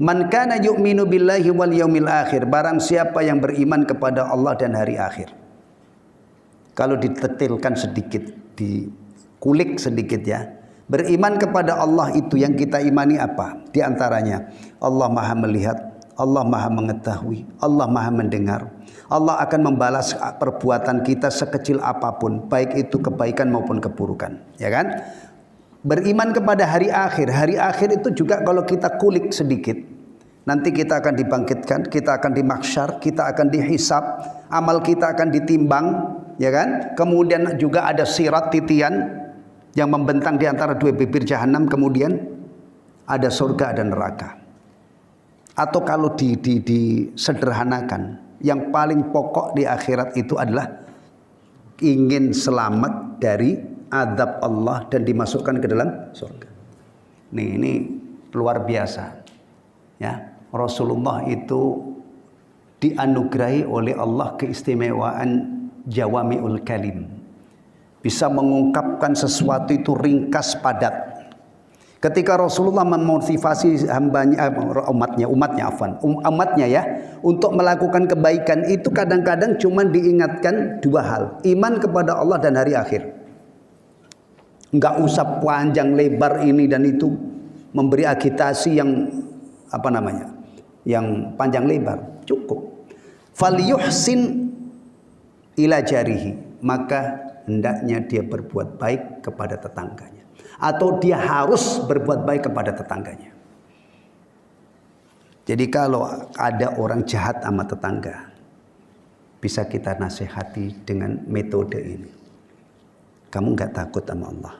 "Man kana yu'minu billahi wal yaumil akhir," barang siapa yang beriman kepada Allah dan hari akhir. Kalau ditetilkan sedikit, dikulik sedikit ya. Beriman kepada Allah itu yang kita imani apa? Di antaranya Allah Maha melihat, Allah Maha mengetahui, Allah Maha mendengar. Allah akan membalas perbuatan kita sekecil apapun, baik itu kebaikan maupun keburukan, ya kan? Beriman kepada hari akhir. Hari akhir itu juga kalau kita kulik sedikit, nanti kita akan dibangkitkan, kita akan dimahsyar, kita akan dihisab, amal kita akan ditimbang, ya kan? Kemudian juga ada sirat titian yang membentang di antara dua bibir jahanam, kemudian ada surga dan neraka. Atau kalau disederhanakan, yang paling pokok di akhirat itu adalah ingin selamat dari azab Allah dan dimasukkan ke dalam surga. Ini luar biasa. Ya, Rasulullah itu dianugerahi oleh Allah keistimewaan jawami'ul kalim. Bisa mengungkapkan sesuatu itu ringkas padat. Ketika Rasulullah memotivasi umatnya ya, untuk melakukan kebaikan itu kadang-kadang cuma diingatkan dua hal, iman kepada Allah dan hari akhir. Enggak usah panjang lebar ini dan itu, memberi agitasi yang yang panjang lebar, cukup. Falyuhsin ila jarihi, maka hendaknya dia berbuat baik kepada tetangganya. Atau dia harus berbuat baik kepada tetangganya. Jadi kalau ada orang jahat sama tetangga, bisa kita nasihati dengan metode ini. Kamu nggak takut sama Allah?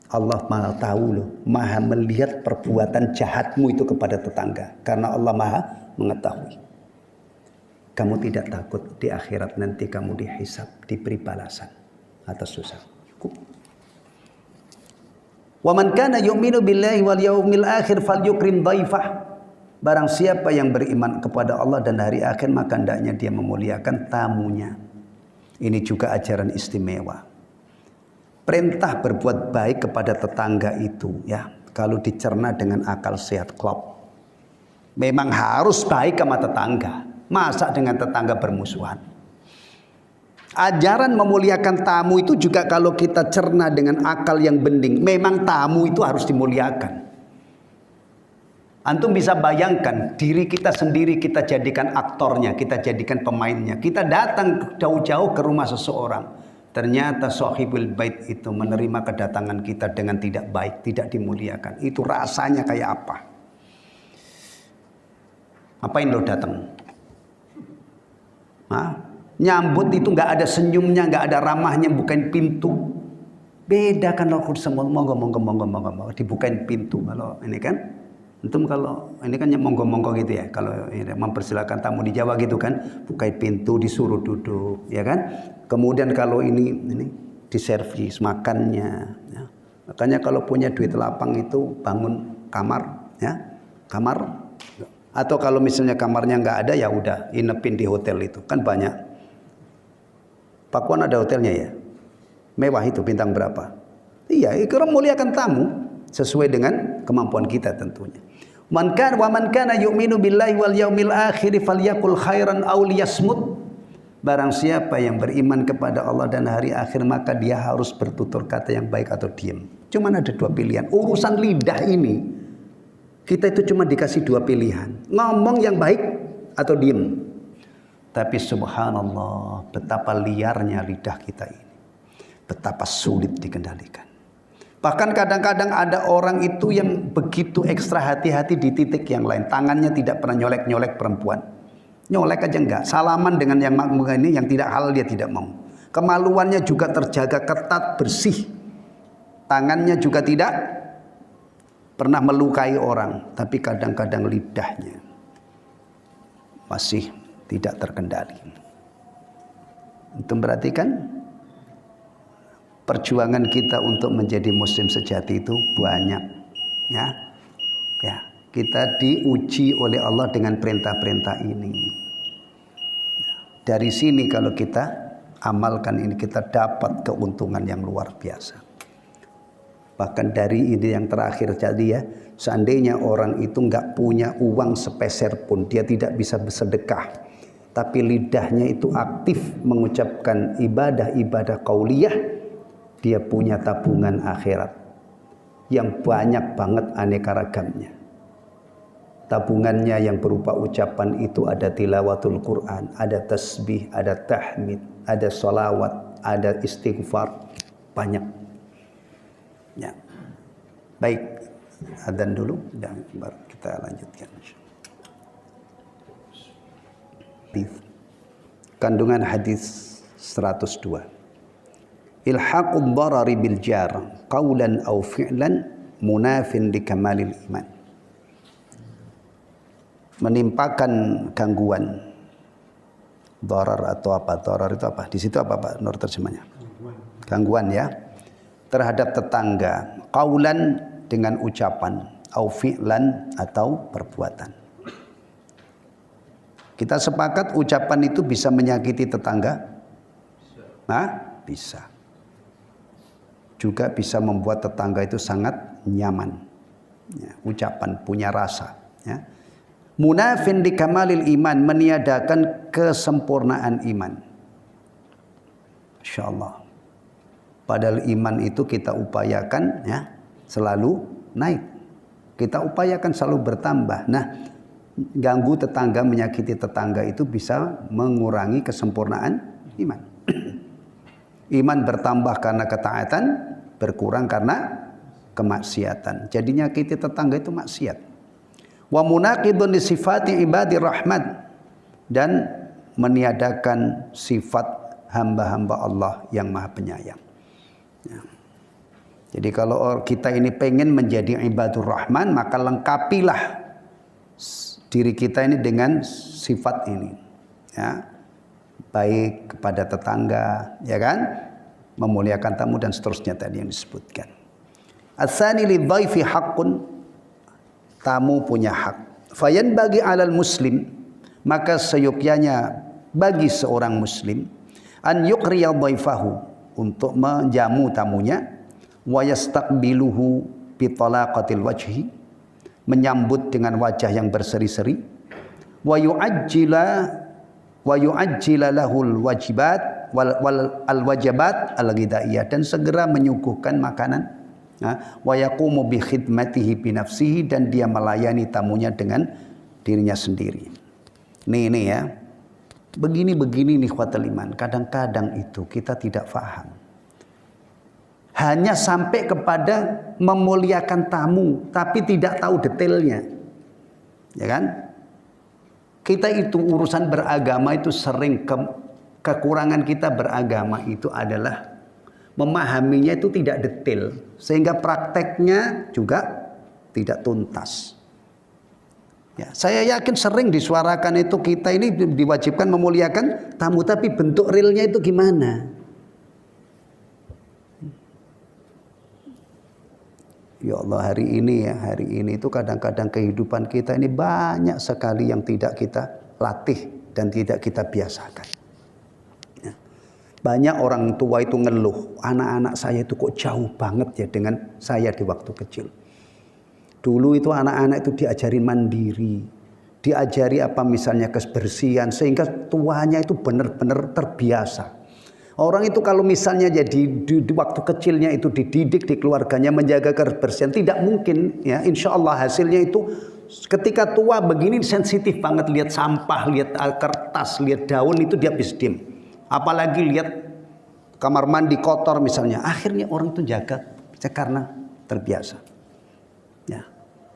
Allah Maha tahu loh, Maha melihat perbuatan jahatmu itu kepada tetangga. Karena Allah Maha mengetahui. Kamu tidak takut di akhirat nanti kamu dihisab, diberi balasan atas dosa. Wa man kana yu'minu billahi wal yaumil akhir falyukrim dhaifah. Barang siapa yang beriman kepada Allah dan hari akhir, maka hendaknya dia memuliakan tamunya. Ini juga ajaran istimewa. Perintah berbuat baik kepada tetangga itu ya, kalau dicerna dengan akal sehat klop, memang harus baik sama tetangga. Masa dengan tetangga bermusuhan? Ajaran memuliakan tamu itu juga kalau kita cerna dengan akal yang bening, memang tamu itu harus dimuliakan. Antum bisa bayangkan diri kita sendiri, kita jadikan aktornya, kita jadikan pemainnya. Kita datang jauh-jauh ke rumah seseorang, ternyata sahibul bait itu menerima kedatangan kita dengan tidak baik, tidak dimuliakan. Itu rasanya kayak apa? Apain lo datang? Nyambut itu nggak ada senyumnya, nggak ada ramahnya, bukain pintu. Beda kan kalau semua monggo, dibukain pintu. Kalau ini kan, kalau ini kan monggo gitu ya. Kalau mempersilakan tamu di Jawa gitu kan, bukain pintu, disuruh duduk, ya kan. Kemudian kalau ini diservis makannya. Ya. Makanya kalau punya duit lapang itu bangun kamar, ya kamar. Atau kalau misalnya kamarnya nggak ada, ya udah inepin di hotel itu kan banyak. Pakuan ada hotelnya ya, mewah itu, bintang berapa? Iya, ikram muliakan tamu sesuai dengan kemampuan kita tentunya. Man kana yu'minu billahi wal yaumil akhir falyakul khairan aw liyasmut. Barang siapa yang beriman kepada Allah dan hari akhir, maka dia harus bertutur kata yang baik atau diam. Cuman ada 2 pilihan. Urusan lidah ini, kita itu cuma dikasih 2 pilihan. Ngomong yang baik atau diem. Tapi subhanallah, betapa liarnya lidah kita ini. Betapa sulit dikendalikan. Bahkan kadang-kadang ada orang itu yang begitu ekstra hati-hati di titik yang lain. Tangannya tidak pernah nyolek-nyolek perempuan. Nyolek aja enggak. Salaman dengan yang ini yang tidak halal dia tidak mau. Kemaluannya juga terjaga ketat, bersih. Tangannya juga tidak pernah melukai orang. Tapi kadang-kadang lidahnya masih tidak terkendali. Untuk perhatikan perjuangan kita untuk menjadi muslim sejati itu banyak, ya. Kita diuji oleh Allah dengan perintah-perintah ini. Dari sini kalau kita amalkan ini, kita dapat keuntungan yang luar biasa. Bahkan dari ide yang terakhir jadi ya, seandainya orang itu nggak punya uang sepeser pun, dia tidak bisa bersedekah, tapi lidahnya itu aktif mengucapkan ibadah-ibadah qauliyah, dia punya tabungan akhirat yang banyak banget aneka ragamnya. Tabungannya yang berupa ucapan itu ada tilawatul Quran, ada tasbih, ada tahmid, ada salawat, ada istighfar, banyak. Ya. Baik, adzan dulu dan baru kita lanjutkan. Kandungan hadis 102. Ilhaqud darari bil jar qawlan aw fi'lan munafin li kamalil iman. Menimpakan gangguan. Darar atau apa? Darar itu apa? Di situ apa Pak Nur terjemahnya? Gangguan ya. Terhadap tetangga, qawlan dengan ucapan, aw fi'lan atau perbuatan. Kita sepakat ucapan itu bisa menyakiti tetangga? Nah, bisa. Juga bisa membuat tetangga itu sangat nyaman. Ya, ucapan punya rasa. Ya. Munafin di kamalil iman, meniadakan kesempurnaan iman. Masya Allah. Padahal iman itu kita upayakan ya selalu naik. Kita upayakan selalu bertambah. Nah, ganggu tetangga, menyakiti tetangga itu bisa mengurangi kesempurnaan iman. Iman bertambah karena ketaatan, berkurang karena kemaksiatan. Jadi nyakiti tetangga itu maksiat. Wa munaqidun li sifati ibadir rahmat, dan meniadakan sifat hamba-hamba Allah yang Maha Penyayang. Ya. Jadi kalau kita ini pengen menjadi ibadur rahman, maka lengkapilah diri kita ini dengan sifat ini. Ya. Baik kepada tetangga, ya kan, memuliakan tamu dan seterusnya tadi yang disebutkan. Ats-tsani lidhaifi haqqun, tamu punya hak. Fayan bagi alal muslim, maka seyogyanya bagi seorang muslim an yuqriya dhaifahu, untuk menjamu tamunya, wa yastaqbiluhu bi talaqatil wajhi, menyambut dengan wajah yang berseri-seri, wa yu'ajjila lahul wajibat wal wajibat al ghidaiyah, dan segera menyuguhkan makanan, wa yaqumu bi khidmatihi bi nafsihi, dan dia melayani tamunya dengan dirinya sendiri. Ini ya. Begini nih ikhwatul iman, kadang-kadang itu kita tidak paham. Hanya sampai kepada memuliakan tamu tapi tidak tahu detailnya. Ya kan? Kita itu urusan beragama itu sering kekurangan kita beragama itu adalah memahaminya itu tidak detail, sehingga prakteknya juga tidak tuntas. Ya, saya yakin sering disuarakan itu kita ini diwajibkan memuliakan tamu, tapi bentuk realnya itu gimana? Ya Allah, hari ini itu kadang-kadang kehidupan kita ini banyak sekali yang tidak kita latih dan tidak kita biasakan. Ya. Banyak orang tua itu ngeluh, anak-anak saya itu kok jauh banget ya dengan saya di waktu kecil. Dulu itu anak-anak itu diajari mandiri, diajari apa misalnya kebersihan, sehingga tuanya itu benar-benar terbiasa. Orang itu kalau misalnya jadi di waktu kecilnya itu dididik di keluarganya menjaga kebersihan, tidak mungkin ya insya Allah hasilnya itu ketika tua begini sensitif banget lihat sampah, lihat kertas, lihat daun itu dia habis diem. Apalagi lihat kamar mandi kotor misalnya, akhirnya orang itu jaga karena terbiasa. Ya.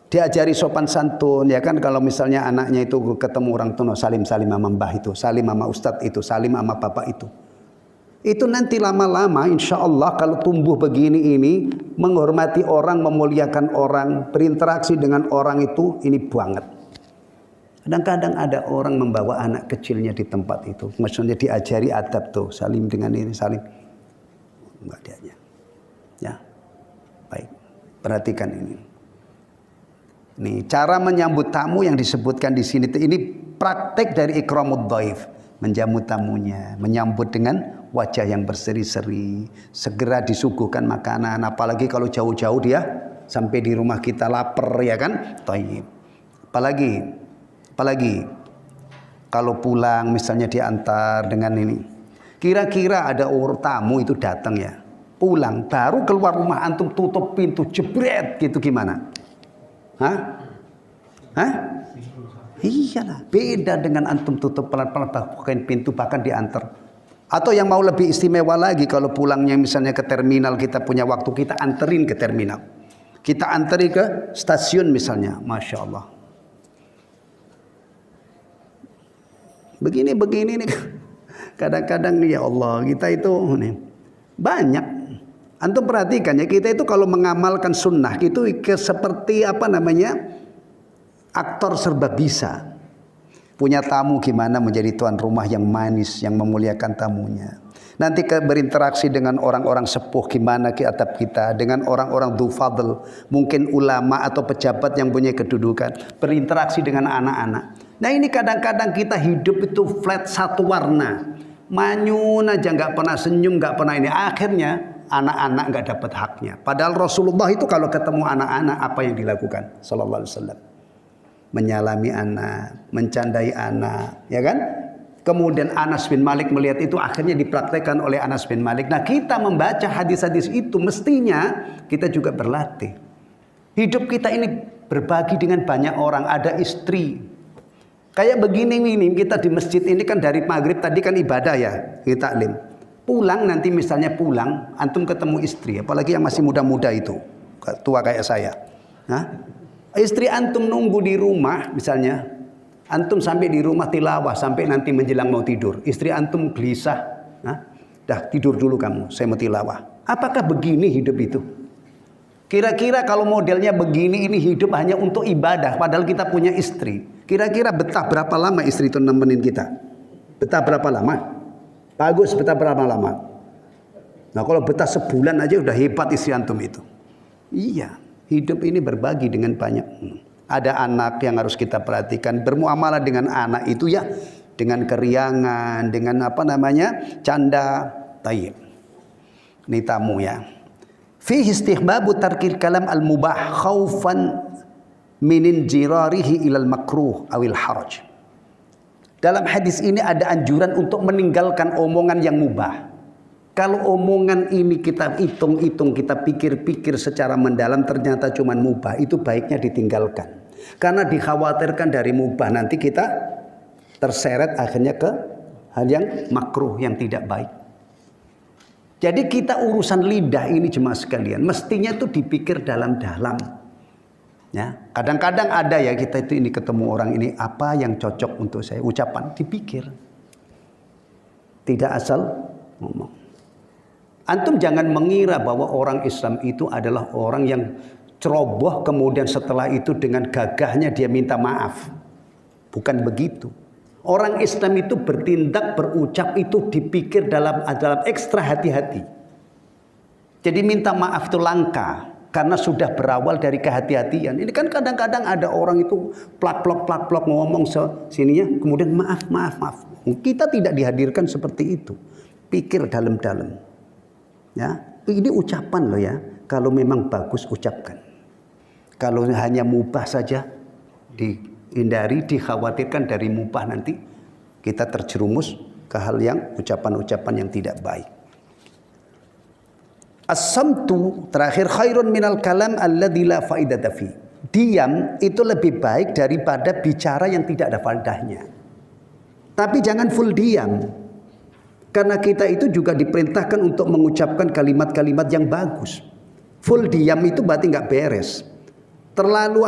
Diajari sopan santun ya kan, kalau misalnya anaknya itu ketemu orang tua salim sama mbah itu, salim sama ustadz itu, salim sama bapak itu. Itu nanti lama-lama insya Allah kalau tumbuh begini ini, menghormati orang, memuliakan orang, berinteraksi dengan orang itu ini banget. Kadang-kadang ada orang membawa anak kecilnya di tempat itu, maksudnya diajari adab tuh, salim dengan ini, salim. Enggak diajak. Ya, baik. Perhatikan ini. Nih cara menyambut tamu yang disebutkan di sini. Ini praktek dari ikramud dhaif, menjamu tamunya, menyambut dengan wajah yang berseri-seri, segera disuguhkan makanan. Apalagi kalau jauh-jauh dia sampai di rumah kita lapar ya kan, thayyib. Apalagi kalau pulang misalnya diantar dengan ini. Kira-kira ada orang tamu itu datang ya, pulang baru keluar rumah antum tutup pintu jebret gitu gimana? Hah? Iyalah, beda dengan antum tutup pelan-pelan bukain pintu bahkan diantar. Atau yang mau lebih istimewa lagi kalau pulangnya misalnya ke terminal, kita punya waktu kita anterin ke terminal. Kita anteri ke stasiun misalnya, Masya Allah. Begini nih. Kadang-kadang ya Allah kita itu nih, banyak. Antum perhatikan ya, kita itu kalau mengamalkan sunnah itu seperti apa namanya, aktor serba bisa. Punya tamu gimana menjadi tuan rumah yang manis, yang memuliakan tamunya. Nanti berinteraksi dengan orang-orang sepuh gimana adab kita, dengan orang-orang dhu fadl, mungkin ulama atau pejabat yang punya kedudukan, berinteraksi dengan anak-anak. Nah ini kadang-kadang kita hidup itu flat satu warna, manyun aja, nggak pernah senyum, nggak pernah ini. Akhirnya anak-anak nggak dapat haknya. Padahal Rasulullah itu kalau ketemu anak-anak apa yang dilakukan? Sallallahu alaihi wasallam. Menyalami anak, mencandai anak, ya kan? Kemudian Anas bin Malik melihat itu, akhirnya dipraktekkan oleh Anas bin Malik. Nah kita membaca hadis-hadis itu mestinya kita juga berlatih. Hidup kita ini berbagi dengan banyak orang, ada istri. Kayak begini ini kita di masjid ini kan dari maghrib tadi kan ibadah ya, kita taklim. Pulang nanti misalnya pulang, antum ketemu istri, apalagi yang masih muda-muda itu, tua kayak saya. Nah, istri antum nunggu di rumah misalnya, antum sampai di rumah tilawah sampai nanti menjelang mau tidur. Istri antum gelisah, dah tidur dulu kamu, saya mau tilawah. Apakah begini hidup itu? Kira-kira kalau modelnya begini ini hidup hanya untuk ibadah, padahal kita punya istri. Kira-kira betah berapa lama istri itu nemenin kita? Betah berapa lama? Bagus, betah berapa lama? Nah kalau betah sebulan aja udah hebat istri antum itu. Iya. Hidup ini berbagi dengan banyak. Ada anak yang harus kita perhatikan. Bermuamalah dengan anak itu ya dengan keriangan, dengan apa namanya, canda. Tayyib. Ini tamu ya. Fihi istihbabu tarkil kalam al-mubah khaufan min injirarihi ilal makruh awil haraj. Dalam hadis ini ada anjuran untuk meninggalkan omongan yang mubah. Kalau omongan ini kita hitung-hitung, kita pikir-pikir secara mendalam ternyata cuma mubah, itu baiknya ditinggalkan. Karena dikhawatirkan dari mubah nanti kita terseret akhirnya ke hal yang makruh, yang tidak baik. Jadi kita urusan lidah ini jemaah sekalian, mestinya itu dipikir dalam-dalam. Ya, kadang-kadang ada ya kita itu ini ketemu orang ini, apa yang cocok untuk saya, ucapan dipikir. Tidak asal ngomong. Antum jangan mengira bahwa orang Islam itu adalah orang yang ceroboh kemudian setelah itu dengan gagahnya dia minta maaf. Bukan begitu. Orang Islam itu bertindak, berucap itu dipikir dalam ekstra hati-hati. Jadi minta maaf itu langka karena sudah berawal dari kehati-hatian. Ini kan kadang-kadang ada orang itu plak-plok ngomong sininya kemudian maaf. Kita tidak dihadirkan seperti itu. Pikir dalam-dalam. Ya, ini ucapan loh ya. Kalau memang bagus ucapkan. Kalau hanya mubah saja dihindari, dikhawatirkan dari mubah nanti kita terjerumus ke hal yang ucapan-ucapan yang tidak baik. As-samtu terakhir khairun minal kalam alladzi la faidata fi. Diam itu lebih baik daripada bicara yang tidak ada faedahnya. Tapi jangan full diam. Karena kita itu juga diperintahkan untuk mengucapkan kalimat-kalimat yang bagus. Full diam itu berarti nggak beres. Terlalu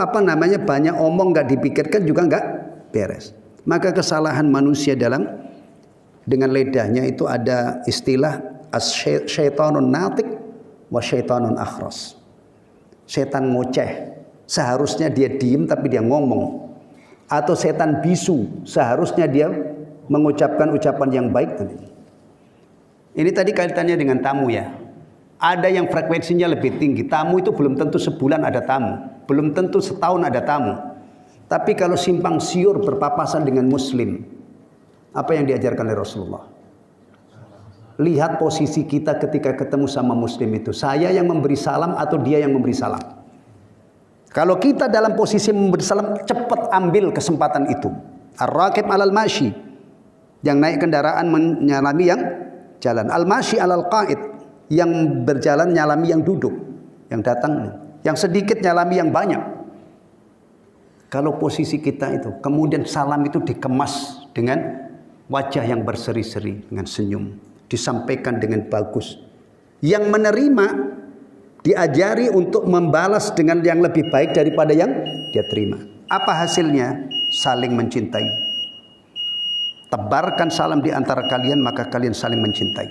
banyak omong nggak dipikirkan juga nggak beres. Maka kesalahan manusia dengan lidahnya itu ada istilah syaitanun natik wa syaitanun akhras. Setan ngoceh, seharusnya dia diem tapi dia ngomong. Atau setan bisu, seharusnya dia mengucapkan ucapan yang baik. Ini tadi kaitannya dengan tamu ya. Ada yang frekuensinya lebih tinggi. Tamu itu belum tentu sebulan ada tamu, belum tentu setahun ada tamu. Tapi kalau simpang siur berpapasan dengan muslim, apa yang diajarkan oleh Rasulullah? Lihat posisi kita ketika ketemu sama muslim itu. Saya yang memberi salam atau dia yang memberi salam? Kalau kita dalam posisi memberi salam, cepat ambil kesempatan itu. Ar-rakib alal mashi, yang naik kendaraan menyalami yang jalan. Al-mashi alal qa'id, yang berjalan nyalami yang duduk, yang datang, yang sedikit nyalami yang banyak. Kalau posisi kita itu, kemudian salam itu dikemas dengan wajah yang berseri-seri, dengan senyum, disampaikan dengan bagus. Yang menerima diajari untuk membalas dengan yang lebih baik daripada yang dia terima. Apa hasilnya? Saling mencintai. Tebarkan salam di antara kalian, maka kalian saling mencintai.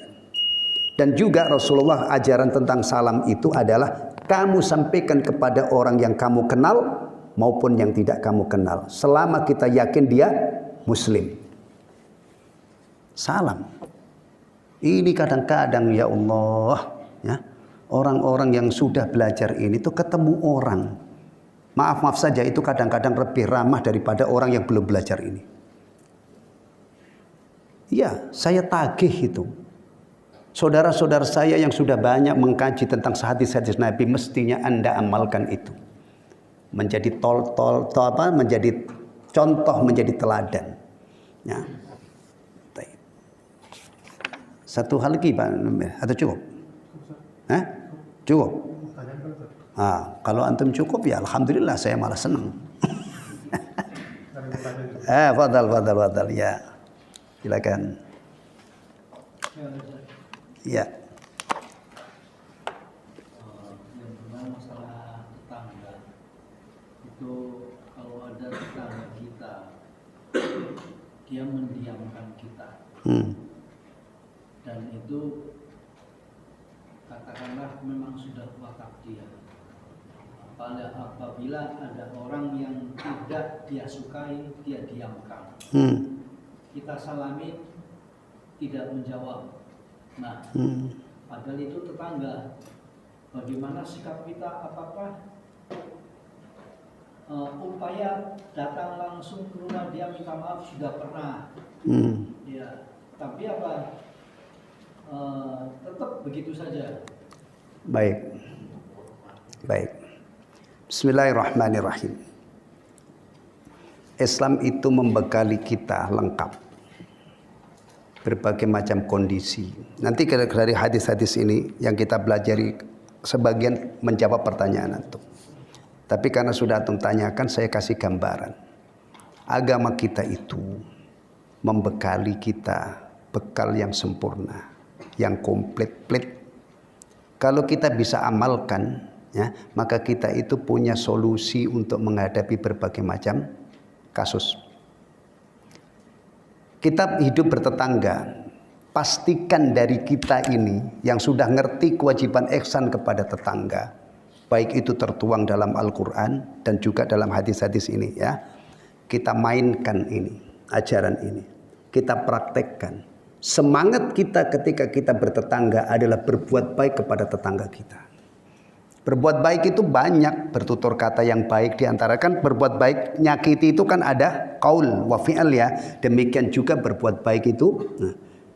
Dan juga Rasulullah ajaran tentang salam itu adalah kamu sampaikan kepada orang yang kamu kenal maupun yang tidak kamu kenal, selama kita yakin dia muslim. Salam. Ini kadang-kadang ya Allah, ya, orang-orang yang sudah belajar ini tuh ketemu orang, maaf saja, itu kadang-kadang lebih ramah daripada orang yang belum belajar ini. Ya, saya tagih itu. Saudara-saudara saya yang sudah banyak mengkaji tentang hadis-hadis Nabi, mestinya Anda amalkan itu. Menjadi menjadi contoh, menjadi teladan. Ya. Satu hal lagi Pak, atau cukup? Cukup? Kalau antum cukup ya alhamdulillah, saya malah senang. Fadal ya. Silakan. Ya. Yang pertama masalah tetangga. Itu kalau ada tetangga kita, dia mendiamkan kita. Dan itu katakanlah memang sudah wakaf dia. Apabila ada orang yang tidak dia sukai, dia diamkan. Kita salami, tidak menjawab. Nah, padahal itu tetangga. Bagaimana sikap kita? Apakah upaya datang langsung ke rumah dia minta maaf sudah pernah? Ya, tapi apa? Tetap begitu saja. Baik. Bismillahirrahmanirrahim. Islam itu membekali kita lengkap. Berbagai macam kondisi. Nanti dari hadis-hadis ini yang kita pelajari, sebagian menjawab pertanyaan antum. Tapi karena sudah antum tanyakan, saya kasih gambaran. Agama kita itu membekali kita bekal yang sempurna, yang komplit. Kalau kita bisa amalkan, ya, maka kita itu punya solusi untuk menghadapi berbagai macam kasus. Kita hidup bertetangga, pastikan dari kita ini yang sudah ngerti kewajiban ihsan kepada tetangga, baik itu tertuang dalam Al-Quran dan juga dalam hadis-hadis ini, ya, kita mainkan ini, ajaran ini, kita praktekkan. Semangat kita ketika kita bertetangga adalah berbuat baik kepada tetangga kita. Berbuat baik itu banyak, bertutur kata yang baik, diantara kan berbuat baik, nyakiti itu kan ada qaul wa fi'al, ya. Demikian juga berbuat baik itu,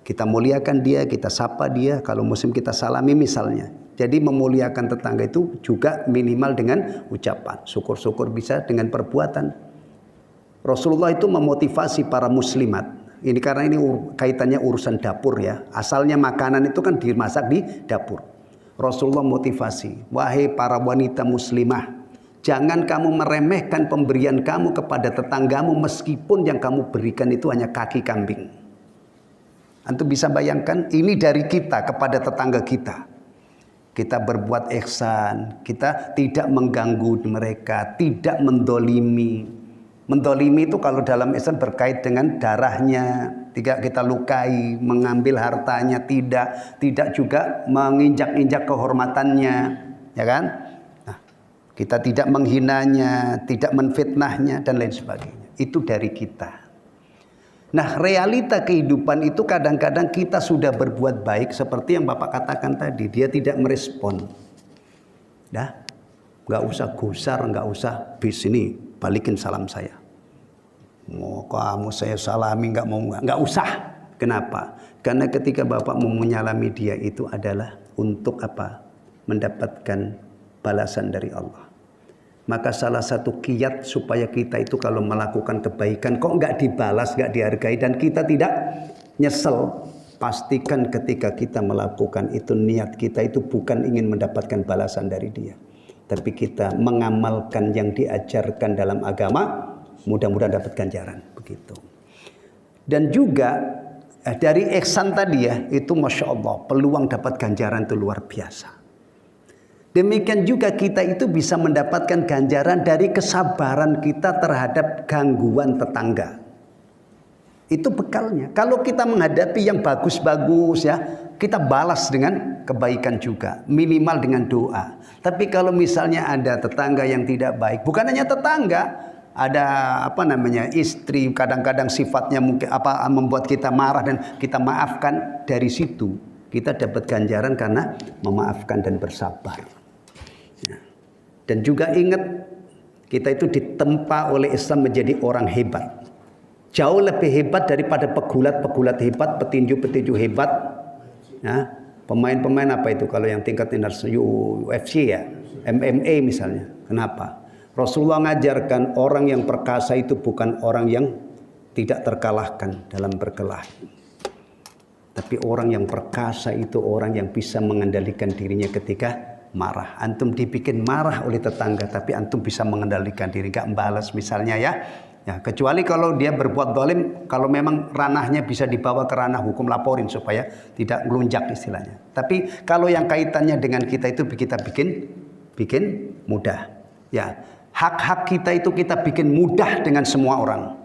kita muliakan dia, kita sapa dia, kalau muslim kita salami misalnya. Jadi memuliakan tetangga itu juga minimal dengan ucapan, syukur-syukur bisa dengan perbuatan. Rasulullah itu memotivasi para muslimat. Ini karena ini kaitannya urusan dapur, ya. Asalnya makanan itu kan dimasak di dapur. Rasulullah motivasi, wahai para wanita muslimah, jangan kamu meremehkan pemberian kamu kepada tetanggamu meskipun yang kamu berikan itu hanya kaki kambing. Antum bisa bayangkan, ini dari kita kepada tetangga kita. Kita berbuat ihsan, kita tidak mengganggu mereka, tidak mendolimi. Mendolimi itu kalau dalam Islam berkait dengan darahnya, tidak kita lukai, mengambil hartanya, tidak juga menginjak-injak kehormatannya, ya kan? Nah, kita tidak menghinanya, tidak menfitnahnya dan lain sebagainya. Itu dari kita. Nah, realita kehidupan itu kadang-kadang kita sudah berbuat baik seperti yang Bapak katakan tadi, dia tidak merespon. Dah, nggak usah gusar, nggak usah bis ini balikin salam saya. Mau kamu saya salami nggak usah. Kenapa? Karena ketika Bapak mau menyalami dia itu adalah untuk apa? Mendapatkan balasan dari Allah. Maka salah satu kiat supaya kita itu kalau melakukan kebaikan kok nggak dibalas, nggak dihargai dan kita tidak nyesel. Pastikan ketika kita melakukan itu niat kita itu bukan ingin mendapatkan balasan dari dia. Tapi kita mengamalkan yang diajarkan dalam agama, mudah-mudahan dapat ganjaran. Begitu. Dan juga dari ihsan tadi ya, itu Masya Allah, peluang dapat ganjaran itu luar biasa. Demikian juga kita itu bisa mendapatkan ganjaran dari kesabaran kita terhadap gangguan tetangga. Itu bekalnya. Kalau kita menghadapi yang bagus-bagus ya, kita balas dengan kebaikan juga, minimal dengan doa. Tapi kalau misalnya ada tetangga yang tidak baik, bukan hanya tetangga, ada istri kadang-kadang sifatnya mungkin membuat kita marah dan kita maafkan, dari situ kita dapat ganjaran karena memaafkan dan bersabar. Dan juga ingat, kita itu ditempa oleh Islam menjadi orang hebat. Jauh lebih hebat daripada pegulat-pegulat hebat, petinju-petinju hebat. Ya, pemain-pemain apa itu kalau yang tingkat internasional UFC ya, MMA misalnya. Kenapa? Rasulullah mengajarkan orang yang perkasa itu bukan orang yang tidak terkalahkan dalam berkelahi. Tapi orang yang perkasa itu orang yang bisa mengendalikan dirinya ketika marah. Antum dibikin marah oleh tetangga, tapi antum bisa mengendalikan diri, gak membalas misalnya ya. Kecuali kalau dia berbuat zalim, kalau memang ranahnya bisa dibawa ke ranah hukum, laporin supaya tidak melunjak istilahnya. Tapi kalau yang kaitannya dengan kita itu kita bikin mudah. Ya, hak-hak kita itu kita bikin mudah dengan semua orang.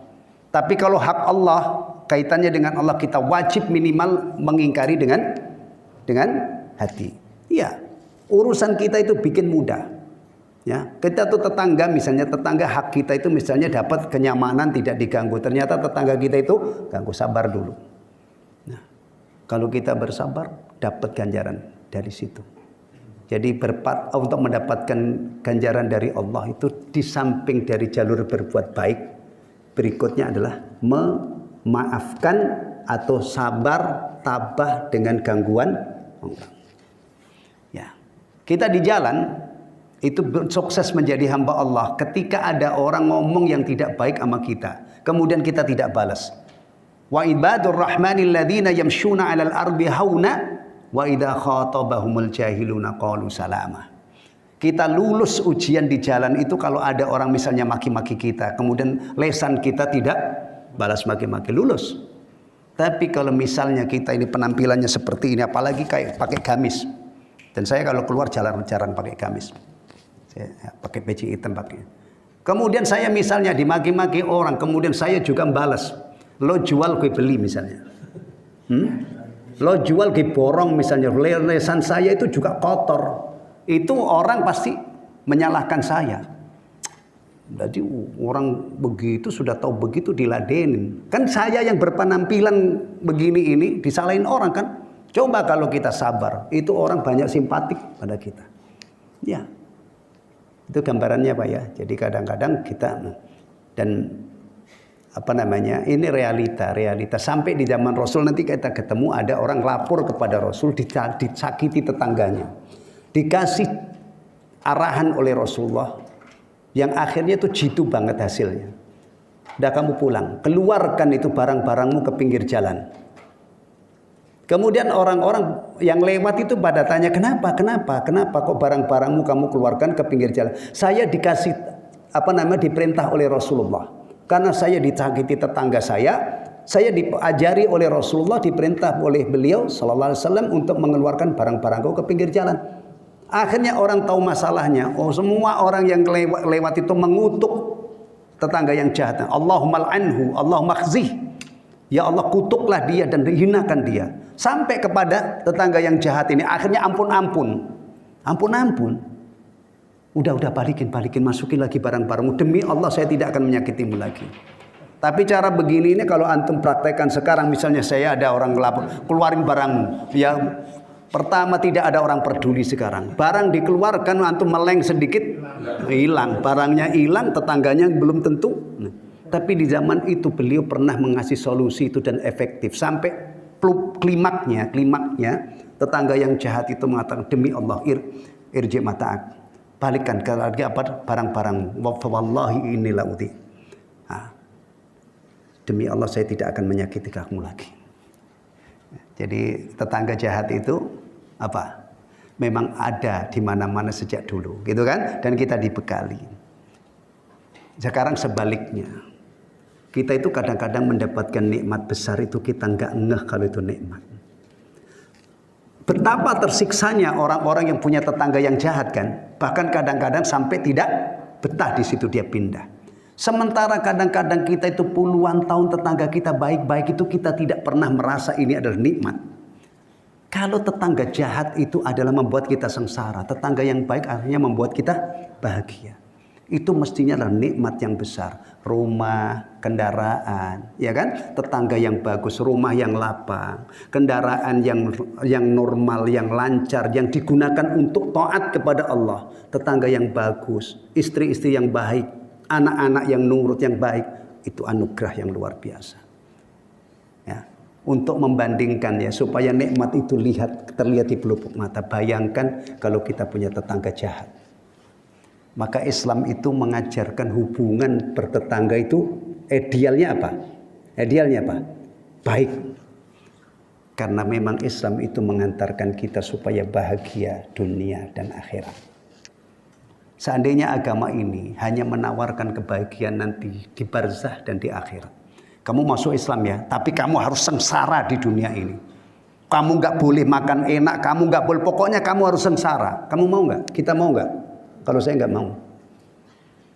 Tapi kalau hak Allah, kaitannya dengan Allah, kita wajib minimal mengingkari dengan hati. Iya. Urusan kita itu bikin mudah. Ya, kita tuh tetangga misalnya, tetangga hak kita itu misalnya dapat kenyamanan tidak diganggu. Ternyata tetangga kita itu ganggu, sabar dulu. Nah, kalau kita bersabar dapat ganjaran dari situ. Jadi untuk mendapatkan ganjaran dari Allah itu di samping dari jalur berbuat baik, berikutnya adalah memaafkan atau sabar tabah dengan gangguan orang. Kita di jalan itu sukses menjadi hamba Allah ketika ada orang ngomong yang tidak baik sama kita, kemudian kita tidak balas. Wa ibadur rahmanil ladzina yamshuna 'alal ardi hauna wa idza khatabahumul jahiluna qalu salama. Kita lulus ujian di jalan itu kalau ada orang misalnya maki-maki kita, kemudian lesan kita tidak balas maki-maki, lulus. Tapi kalau misalnya kita ini penampilannya seperti ini, apalagi kayak pakai gamis. Dan saya kalau keluar jarang pakai gamis. Saya pakai peci hitam pakai. Kemudian saya misalnya dimaki-maki orang, kemudian saya juga membalas. Lo jual gue beli misalnya. Lo jual gue borong misalnya. Lesan saya itu juga kotor. Itu orang pasti menyalahkan saya. Jadi orang begitu sudah tahu begitu diladenin. Kan saya yang berpenampilan begini ini disalahin orang kan. Coba kalau kita sabar, itu orang banyak simpatik pada kita. Ya, itu gambarannya Pak ya. Jadi kadang-kadang kita dan ini realita. Sampai di zaman Rasul nanti kita ketemu ada orang lapor kepada Rasul disakiti tetangganya. Dikasih arahan oleh Rasulullah yang akhirnya itu jitu banget hasilnya. Udah kamu pulang, keluarkan itu barang-barangmu ke pinggir jalan. Kemudian orang-orang yang lewat itu pada tanya, kenapa kok barang-barangmu kamu keluarkan ke pinggir jalan? Saya dikasih diperintah oleh Rasulullah. Karena saya disakiti tetangga saya diajari oleh Rasulullah, diperintah oleh beliau sallallahu alaihi wasallam untuk mengeluarkan barang-barangku ke pinggir jalan. Akhirnya orang tahu masalahnya. Semua orang yang lewat itu mengutuk tetangga yang jahat. Allahumma al'anhu, Allahumma khzih. Ya Allah, kutuklah dia dan hinakan dia. Sampai kepada tetangga yang jahat ini akhirnya ampun. Udah balikin, masukin lagi barang-barangmu. Demi Allah saya tidak akan menyakitimu lagi. Tapi cara begini ini kalau antum praktekkan sekarang, misalnya saya ada orang ngelapor, keluarin barangmu. Ya, pertama tidak ada orang peduli sekarang. Barang dikeluarkan, antum meleng sedikit, hilang. Barangnya hilang, tetangganya belum tentu. Tapi di zaman itu beliau pernah mengasih solusi itu dan efektif. Sampai klimaknya tetangga yang jahat itu mengatakan, demi Allah irji mata'ak, balikan ke lagi barang-barang. Wallahi inilah uti. Demi Allah saya tidak akan menyakiti kamu lagi. Jadi tetangga jahat itu memang ada di mana-mana sejak dulu, gitu kan? Dan kita dibekali. Sekarang sebaliknya. Kita itu kadang-kadang mendapatkan nikmat besar itu kita nggak ngeh kalau itu nikmat. Betapa tersiksanya orang-orang yang punya tetangga yang jahat kan. Bahkan kadang-kadang sampai tidak betah di situ dia pindah. Sementara kadang-kadang kita itu puluhan tahun tetangga kita baik-baik itu kita tidak pernah merasa ini adalah nikmat. Kalau tetangga jahat itu adalah membuat kita sengsara. Tetangga yang baik akhirnya membuat kita bahagia. Itu mestinya adalah nikmat yang besar. Rumah, kendaraan, ya kan? Tetangga yang bagus, rumah yang lapang, kendaraan yang normal, yang lancar, yang digunakan untuk taat kepada Allah. Tetangga yang bagus, istri-istri yang baik, anak-anak yang nurut, yang baik, itu anugerah yang luar biasa. Ya, untuk membandingkan ya, supaya nikmat itu terlihat di pelupuk mata. Bayangkan kalau kita punya tetangga jahat. Maka Islam itu mengajarkan hubungan bertetangga itu idealnya apa? Idealnya apa? Baik. Karena memang Islam itu mengantarkan kita supaya bahagia dunia dan akhirat. Seandainya agama ini hanya menawarkan kebahagiaan nanti di barzah dan di akhirat. Kamu masuk Islam ya, tapi kamu harus sengsara di dunia ini. Kamu nggak boleh makan enak, kamu nggak boleh, pokoknya kamu harus sengsara. Kamu mau nggak? Kita mau nggak? Kalau saya nggak mau.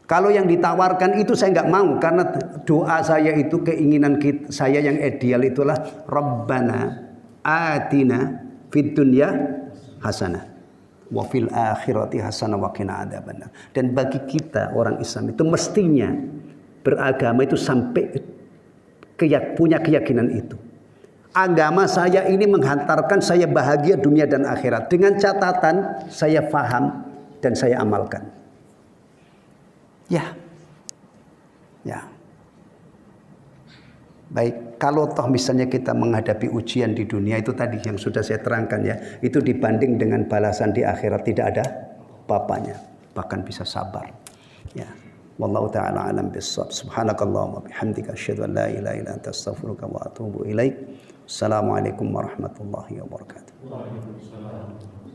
Kalau yang ditawarkan itu saya nggak mau, karena doa saya itu, keinginan saya yang ideal itulah Rabbana atina fid dunya hasanah wa fil akhirati hasanah wa qina adzabannar. Dan bagi kita orang Islam itu mestinya beragama itu sampai punya keyakinan itu. Agama saya ini menghantarkan saya bahagia dunia dan akhirat, dengan catatan saya faham dan saya amalkan. Ya. Baik, kalau toh misalnya kita menghadapi ujian di dunia itu tadi yang sudah saya terangkan ya, itu dibanding dengan balasan di akhirat tidak ada apa-apanya, bahkan bisa sabar. Ya. Wallahu ta'ala alam bissawab. Subhanakallahumma bihamdika asyhadu an la ilaha illa anta astaghfiruka wa atubu ilaik. Assalamualaikum warahmatullahi wabarakatuh. Waalaikumsalam.